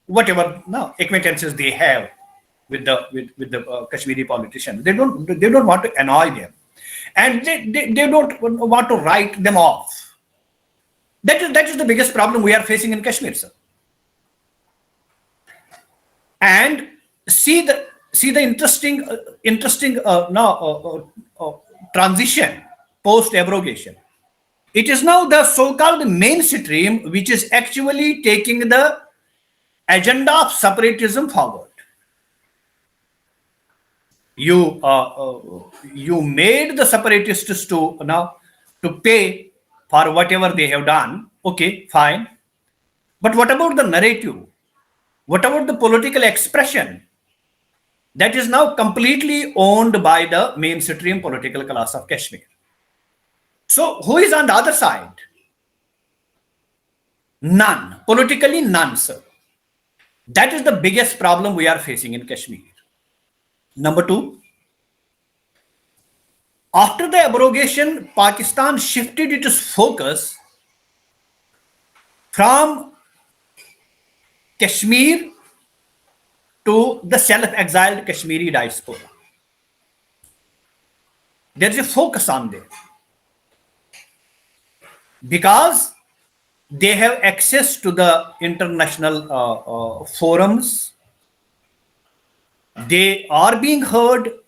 whatever acquaintances they have with the Kashmiri politicians. They don't want to annoy them, and they don't want to write them off. That is the biggest problem we are facing in Kashmir, sir. And see the interesting transition post abrogation. It is now the so-called mainstream which is actually taking the agenda of separatism forward. You made the separatists to pay for whatever they have done. Okay, fine. But what about the narrative? What about the political expression that is now completely owned by the mainstream political class of Kashmir? So who is on the other side? None. Politically, none, sir. That is the biggest problem we are facing in Kashmir. Number two, after the abrogation, Pakistan shifted its focus from Kashmir to the self-exiled Kashmiri diaspora. There is a focus on there, because they have access to the international forums. They are being heard.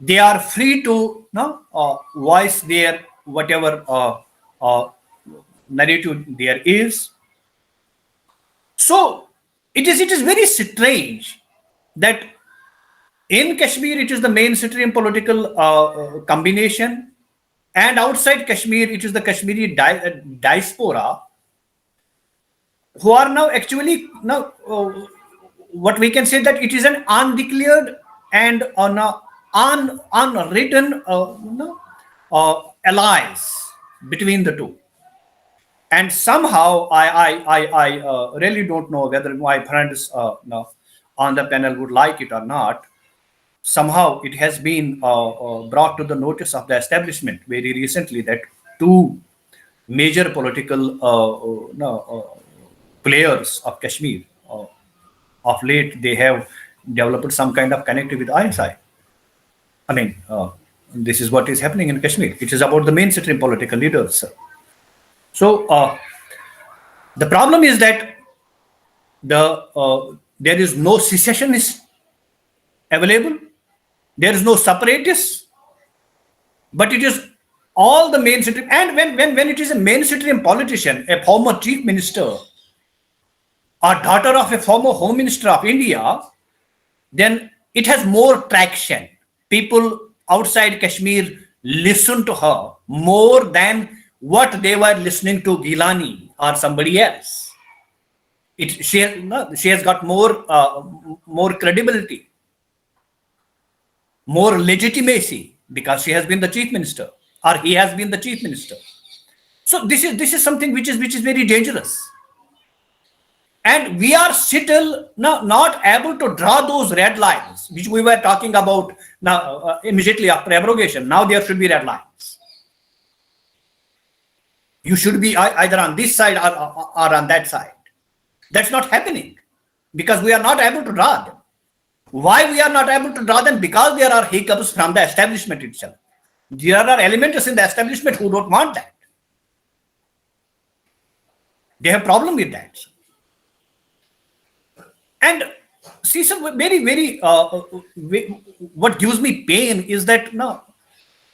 They are free to voice their whatever narrative there is. So it is very strange that in Kashmir it is the mainstream political combination, and outside Kashmir it is the Kashmiri diaspora who are now actually what we can say that it is an undeclared and unwritten alliance between the two. And somehow I really don't know whether my friends on the panel would like it or not. somehow it has been brought to the notice of the establishment very recently that two major political players of Kashmir of late, they have developed some kind of connectivity with ISI. I mean, this is what is happening in Kashmir. It is about the mainstream political leaders. So the problem is that there is no secessionist available. There is no separatists, but it is all the mainstream. And when it is a mainstream politician, a former chief minister, or daughter of a former home minister of India, then it has more traction. People outside Kashmir listen to her more than what they were listening to Gilani or somebody else. She has got more credibility, more legitimacy, because she has been the chief minister, or he has been the chief minister. So this is something which is very dangerous. And we are still not able to draw those red lines, which we were talking about now immediately after abrogation. Now there should be red lines. You should be either on this side or on that side. That's not happening because we are not able to draw them. Why we are not able to draw them? Because there are hiccups from the establishment itself. There are elements in the establishment who don't want that. They have problem with that. And see, some very what gives me pain is that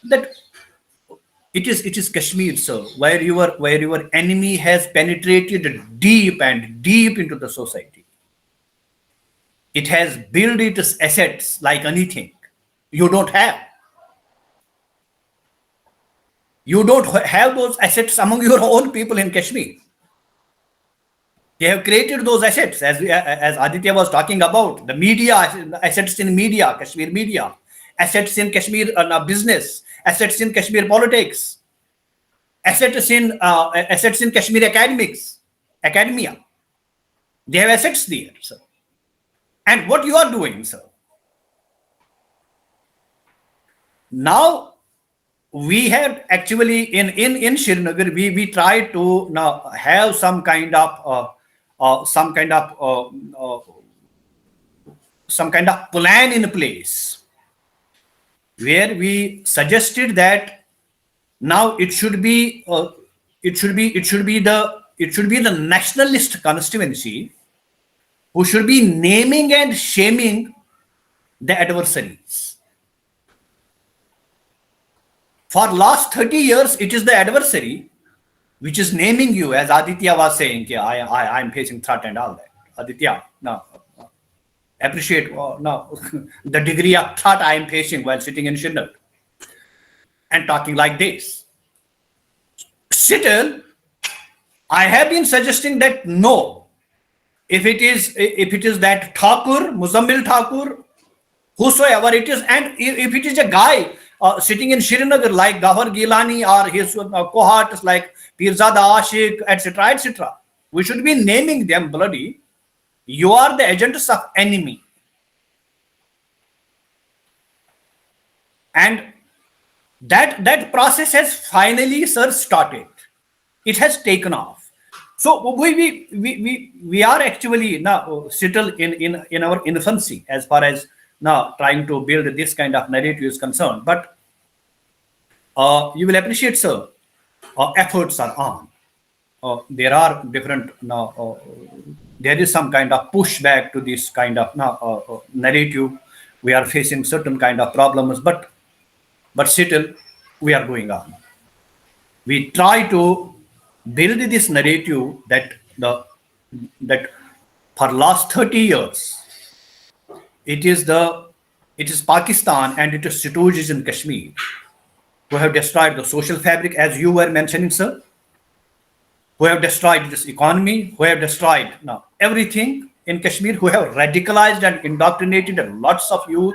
that it is Kashmir, sir, where your enemy has penetrated deep into the society. It has built its assets like anything. You don't have. You don't have those assets among your own people in Kashmir. They have created those assets, as Aditya was talking about, the media, assets in media, Kashmir media, assets in Kashmir business, assets in Kashmir politics, assets in Kashmir academia. They have assets there, sir. And what you are doing, sir? Now we have actually in Srinagar, we try to now have some kind of plan in place where we suggested that now it should be the nationalist constituency who should be naming and shaming the adversaries. For last 30 years, it is the adversary which is naming you, as Aditya was saying, I am facing threat and all that. Aditya, now appreciate the degree of threat I am facing while sitting in Srinagar and talking like this. Still, I have been suggesting that no, if it is that Thakur, Muzammil Thakur, whosoever it is, and if it is a guy sitting in Srinagar like Gawhar Gilani or his cohorts like Pirzada Ashik, etc., etc., we should be naming them bloody. You are the agents of enemy. And that process has finally, sir, started. It has taken off. So we are actually now still in our infancy as far as now trying to build this kind of narrative is concerned. But you will appreciate, sir, efforts are on. There are different now. There is some kind of pushback to this kind of narrative. We are facing certain kind of problems, but still we are going on. We try to build this narrative that for last 30 years it is Pakistan and it is Situjis in Kashmir who have destroyed the social fabric, as you were mentioning, sir, who have destroyed this economy, who have destroyed now everything in Kashmir, who have radicalized and indoctrinated lots of youth,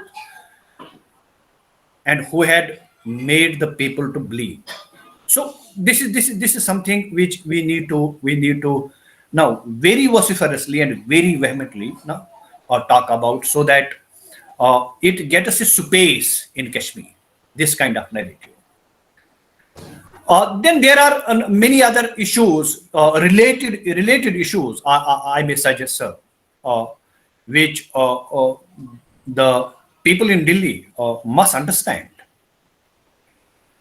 and who had made the people to bleed. So this is something which we need to now very vociferously and very vehemently now talk about, so that it gets a space in Kashmir, this kind of narrative. Then there are many other issues, related issues, I may suggest, sir, which the people in Delhi must understand.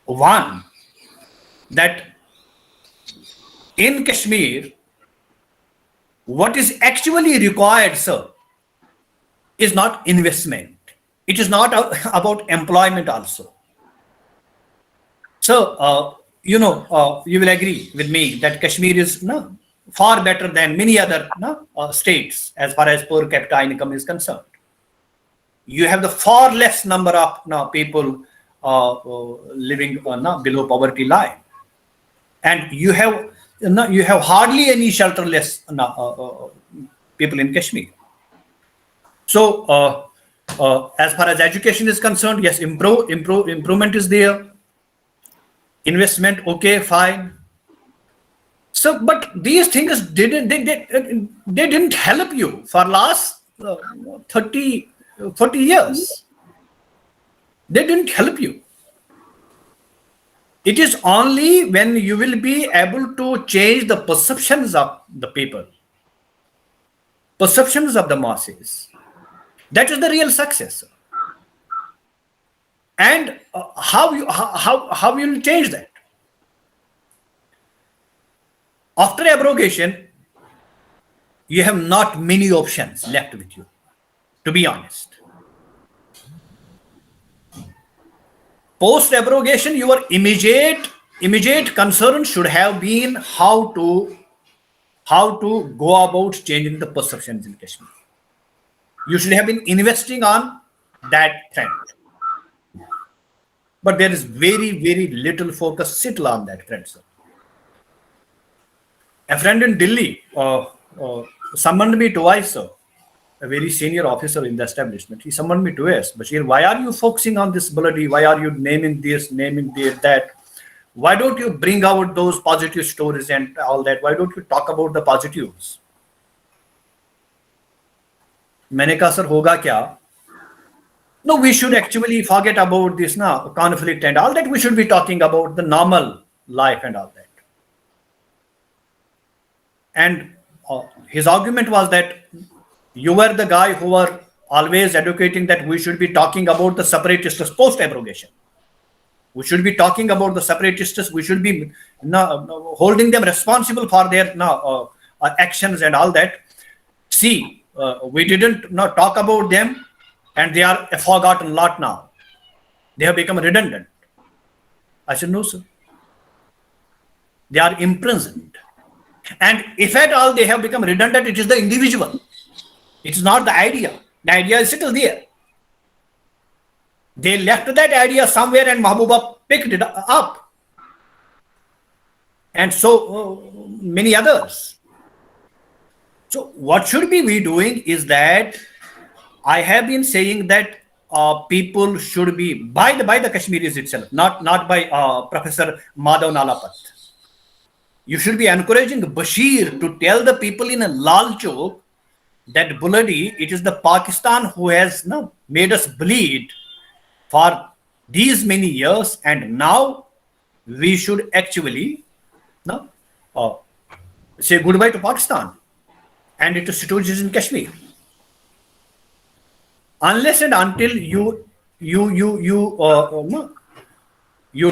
One, that in Kashmir, what is actually required, sir, is not investment. It is not about employment also. So, you will agree with me that Kashmir is far better than many other states as far as per capita income is concerned. You have the far less number of people living below poverty line, and you have hardly any shelterless people in Kashmir. So, as far as education is concerned, yes, improvement is there. Investment, okay, fine. So, but these things didn't help you for last 30, 40 years. They didn't help you. It is only when you will be able to change the perceptions of the people, perceptions of the masses. That is the real success. And how you will change that? After abrogation, you have not many options left with you, to be honest. Post abrogation, your immediate concern should have been how to go about changing the perceptions in Kashmir. You should have been investing on that trend. But there is very, very little focus still on that trend, sir. A friend in Delhi summoned me twice, sir. A very senior officer in the establishment. He summoned me twice. Bashir, why are you focusing on this bloody? Why are you naming this, naming that? Why don't you bring out those positive stories and all that? Why don't you talk about the positives? मैंने कहा sir होगा क्या? No, we should actually forget about this now, conflict and all that. We should be talking about the normal life and all that. And his argument was that you were the guy who were always advocating that we should be talking about the separatists post-abrogation. We should be talking about the separatists. We should be holding them responsible for their actions and all that. See, we didn't talk about them, and they are a forgotten lot now. They have become redundant. I said, no, sir. They are imprisoned. And if at all they have become redundant, it is the individual. It is not the idea. The idea is still there. They left that idea somewhere and Mahbooba picked it up. And so many others. So what should we doing is that I have been saying that people should be, by the Kashmiris itself, not by Professor Madhav Nalapat. You should be encouraging Bashir to tell the people in a Lal Chowk that bloody, it is the Pakistan who has made us bleed for these many years, and now we should actually say goodbye to Pakistan and its situations in Kashmir. Unless and until you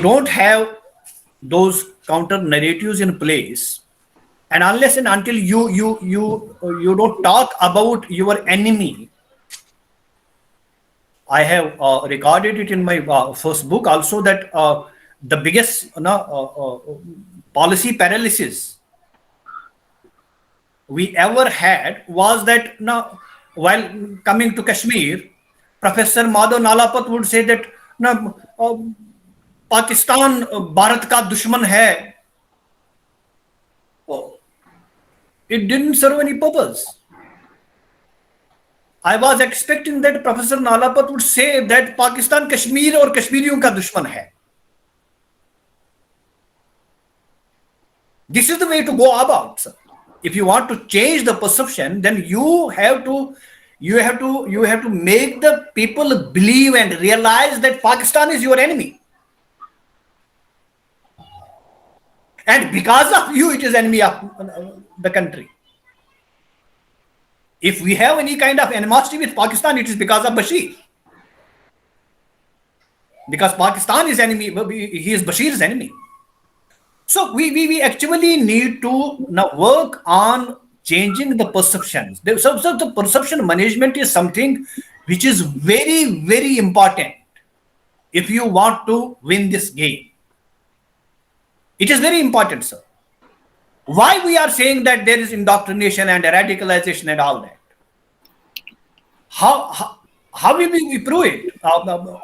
don't have those counter narratives in place, and unless and until you don't talk about your enemy. I have recorded it in my first book also that the biggest policy paralysis we ever had was that while coming to Kashmir, Professor Madhav Nalapat would say that Pakistan Bharat ka dushman hai. It didn't serve any purpose. I was expecting that Professor Nalapat would say that Pakistan Kashmir or Kashmiriyon ka dushman hai. This is the way to go about, sir. If you want to change the perception, then you have to You have to make the people believe and realize that Pakistan is your enemy. And because of you, it is enemy of the country. If we have any kind of animosity with Pakistan, it is because of Bashir. Because Pakistan is enemy, he is Bashir's enemy. So we actually need to now work on changing the perceptions. So the perception management is something which is very, very important if you want to win this game. It is very important, sir. Why we are saying that there is indoctrination and radicalization and all that? How will we prove it?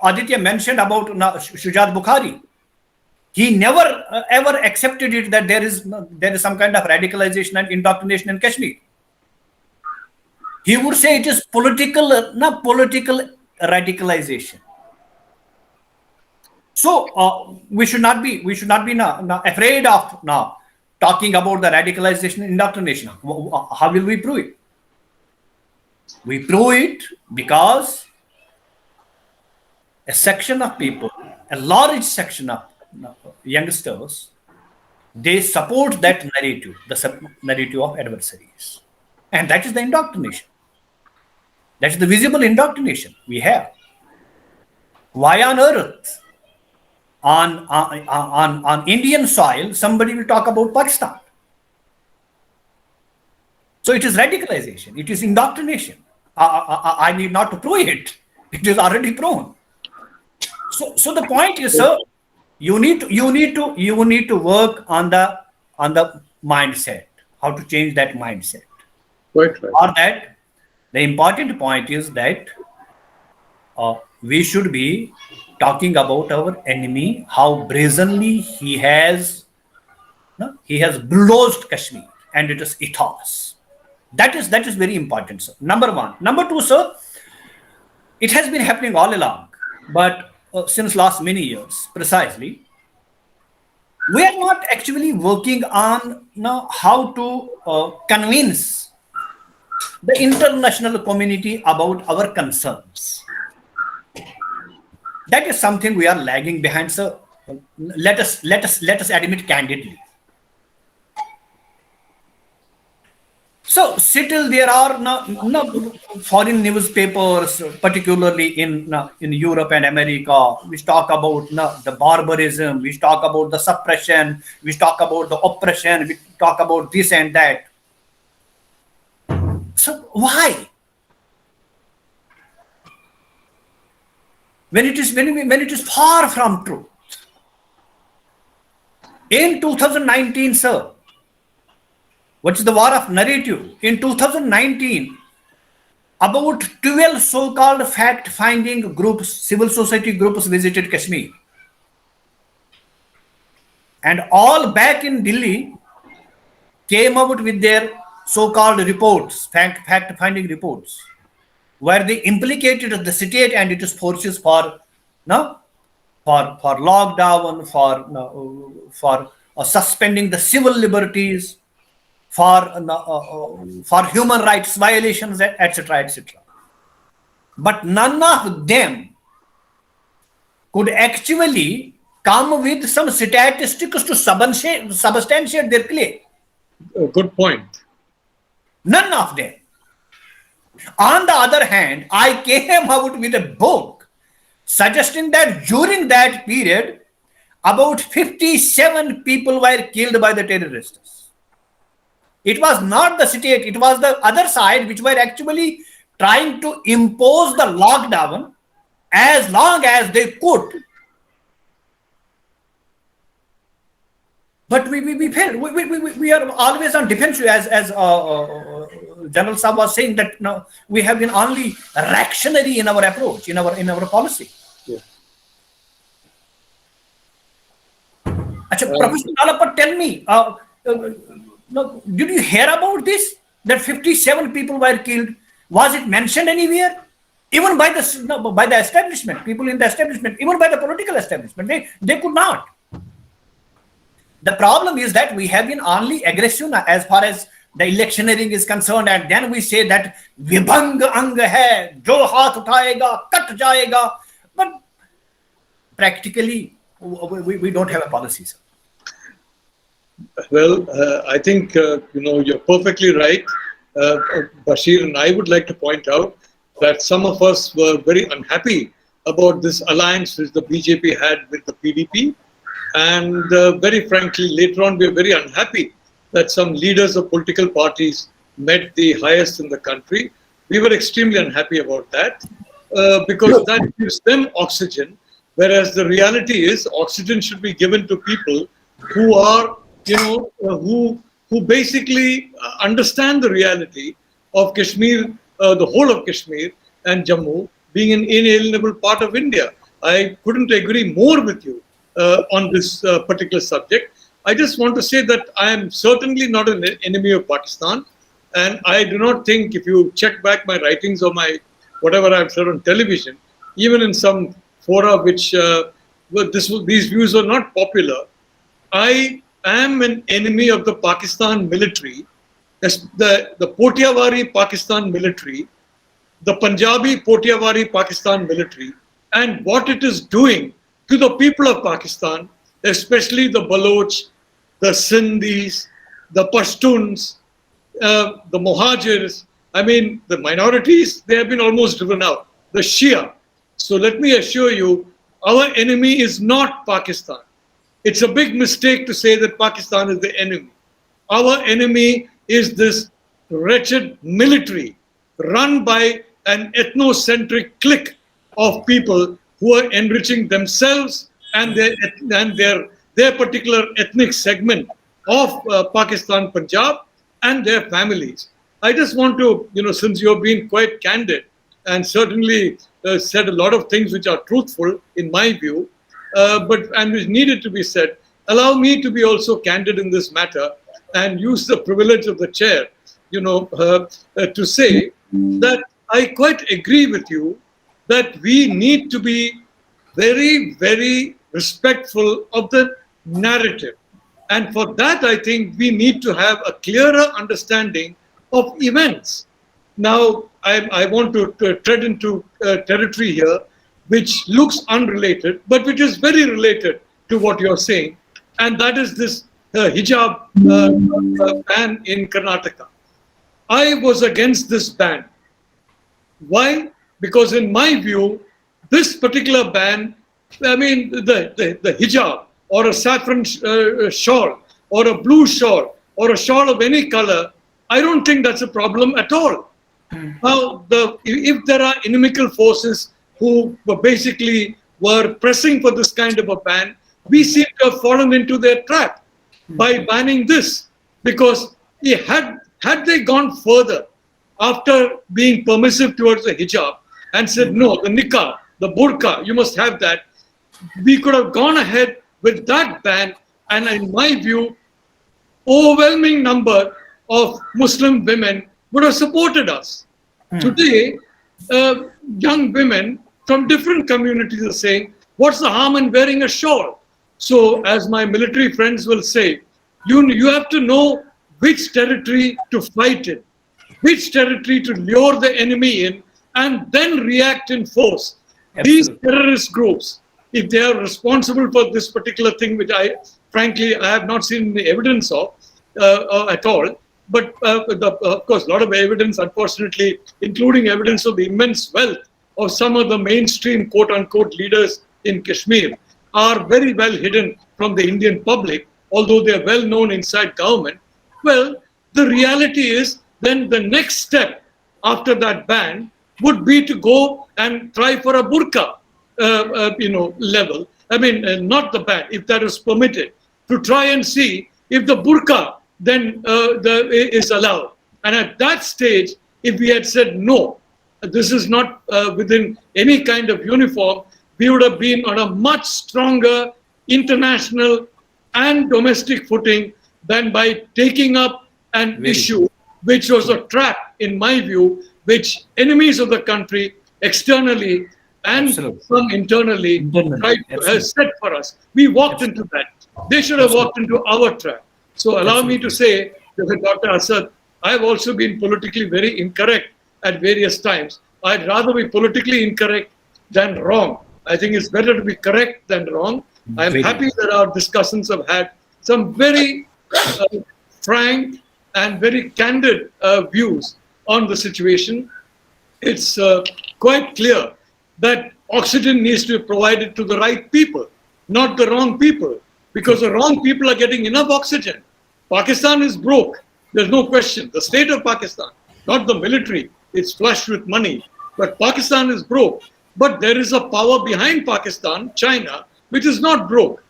Aditya mentioned about Shujat Bukhari. He never ever accepted it that there is some kind of radicalization and indoctrination in Kashmir. He would say it is political radicalization. So we should not be afraid of now talking about the radicalization and indoctrination. How will we prove it? We prove it because a section of people, a large section of youngsters, they support that narrative, the narrative of adversaries. And that is the indoctrination. That is the visible indoctrination we have. Why on earth, on Indian soil, somebody will talk about Pakistan? So it is radicalization. It is indoctrination. I need not to prove it. It is already proven. So the point is, sir, you need to work on the mindset. How to change that mindset. Quite right. Or that the important point is that we should be talking about our enemy, how brazenly he has bulldozed Kashmir, and it is ethos. That is very important, sir. Number one. Number two, sir, it has been happening all along, but since last many years, precisely, we are not actually working on how to convince the international community about our concerns. That is something we are lagging behind, sir. Let us admit candidly. So still there are no foreign newspapers, particularly in Europe and America, which talk about the barbarism, which talk about the suppression, which talk about the oppression, we talk about this and that. So why? When it is far from truth. In 2019, sir, what is the war of narrative? In 2019, about 12 so-called fact-finding groups, civil society groups visited Kashmir. And all back in Delhi came out with their so-called reports, fact-finding reports, where they implicated the state and its forces for lockdown, for suspending the civil liberties, for human rights violations, etc., etc. But none of them could actually come with some statistics to substantiate their claim. Good point. None of them. On the other hand, I came out with a book suggesting that during that period, about 57 people were killed by the terrorists. It was not the state, it was the other side which were actually trying to impose the lockdown as long as they could. But we failed. We are always on defensive, as General Saab was saying, that we have been only reactionary in our approach, in our policy. Yeah. Professor Nalapat, tell me, did you hear about this? That 57 people were killed. Was it mentioned anywhere? Even by the establishment, people in the establishment, even by the political establishment, they could not. The problem is that we have been only aggressive as far as the electioneering is concerned, and then we say that vibhang ang hai, jo haath uthayega, cut jayega. But practically, we don't have a policy, sir. Well, I think, you're perfectly right, Bashir, and I would like to point out that some of us were very unhappy about this alliance which the BJP had with the PDP. And very frankly, later on, we were very unhappy that some leaders of political parties met the highest in the country. We were extremely unhappy about that because that gives them oxygen, whereas the reality is oxygen should be given to people who are, who basically understand the reality of Kashmir, the whole of Kashmir and Jammu being an inalienable part of India. I couldn't agree more with you on this particular subject. I just want to say that I am certainly not an enemy of Pakistan, and I do not think, if you check back my writings or my whatever I've said on television, even in some fora which these views are not popular, I am an enemy of the Pakistan military, the Potiavari Pakistan military, the Punjabi Potiavari Pakistan military, and what it is doing to the people of Pakistan, especially the Baloch, the Sindhis, the Pashtuns, the Muhajirs. I mean, the minorities, they have been almost driven out. The Shia. So let me assure you, our enemy is not Pakistan. It's a big mistake to say that Pakistan is the enemy. Our enemy is this wretched military run by an ethnocentric clique of people who are enriching themselves and their particular ethnic segment of Pakistan, Punjab, and their families. I just want to, since you have been quite candid and certainly said a lot of things which are truthful in my view, and which needed to be said, allow me to be also candid in this matter and use the privilege of the chair, to say that I quite agree with you that we need to be very, very respectful of the narrative. And for that, I think we need to have a clearer understanding of events. Now, I want to tread into territory here, which looks unrelated, but which is very related to what you're saying. And that is this hijab ban in Karnataka. I was against this ban. Why? Because in my view, this particular ban, I mean, the hijab or a saffron shawl or a blue shawl or a shawl of any color, I don't think that's a problem at all. Now, if there are inimical forces who basically were pressing for this kind of a ban, we seem to have fallen into their trap by banning this. Because had they gone further after being permissive towards the hijab and said, no, the niqab, the burqa, you must have that, we could have gone ahead with that ban, and in my view, overwhelming number of Muslim women would have supported us. Today, young women from different communities are saying, what's the harm in wearing a shawl? So, as my military friends will say, you have to know which territory to fight in, which territory to lure the enemy in, and then react in force. Absolutely. These terrorist groups, if they are responsible for this particular thing, which I have not seen the evidence of at all, but of course, a lot of evidence, unfortunately, including evidence of the immense wealth of some of the mainstream quote-unquote leaders in Kashmir, are very well hidden from the Indian public, although they are well known inside government. Well, the reality is then the next step after that ban would be to go and try for a burqa level. I mean, not the ban, if that is permitted, to try and see if the burqa then is allowed. And at that stage, if we had said no, this is not within any kind of uniform, we would have been on a much stronger international and domestic footing than by taking up an issue which was a trap, in my view, which enemies of the country externally and some internally tried to set for us. We walked into that. They should have walked into our trap. So allow me to say, Dr. Asad, I've also been politically very incorrect at various times. I'd rather be politically incorrect than wrong. I think it's better to be correct than wrong. I'm happy that our discussions have had some very frank and very candid views on the situation. It's quite clear that oxygen needs to be provided to the right people, not the wrong people, because the wrong people are getting enough oxygen. Pakistan is broke. There's no question. The state of Pakistan, not the military, it's flush with money. But Pakistan is broke. But there is a power behind Pakistan, China, which is not broke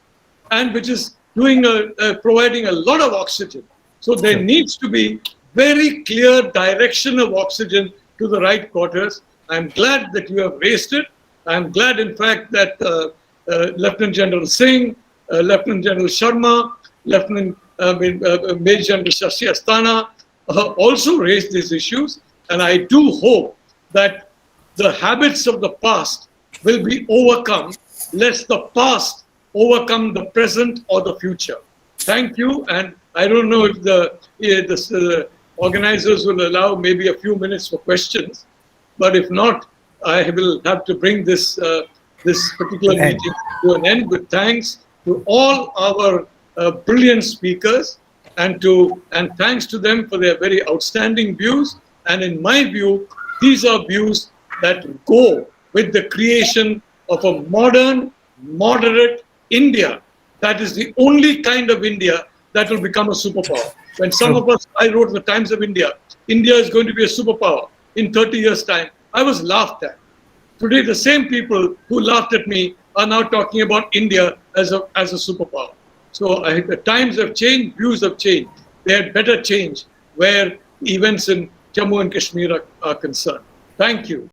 and which is doing providing a lot of oxygen. So there needs to be very clear direction of oxygen to the right quarters. I'm glad that you have raised it. I'm glad, in fact, that Lieutenant General Singh, Lieutenant General Sharma, Major General Shashi Astana also raised these issues. And I do hope that the habits of the past will be overcome, lest the past overcome the present or the future. Thank you. And I don't know if the organizers will allow maybe a few minutes for questions, but if not, I will have to bring this particular meeting to an end with thanks to all our brilliant speakers and thanks to them for their very outstanding views. And in my view, these are views that go with the creation of a modern, moderate India. That is the only kind of India that will become a superpower. When some of us, I wrote the Times of India, India is going to be a superpower in 30 years' time. I was laughed at. Today, the same people who laughed at me are now talking about India as a superpower. So the times have changed, views have changed. They had better change where events in Jammu and Kashmir are concerned. Thank you.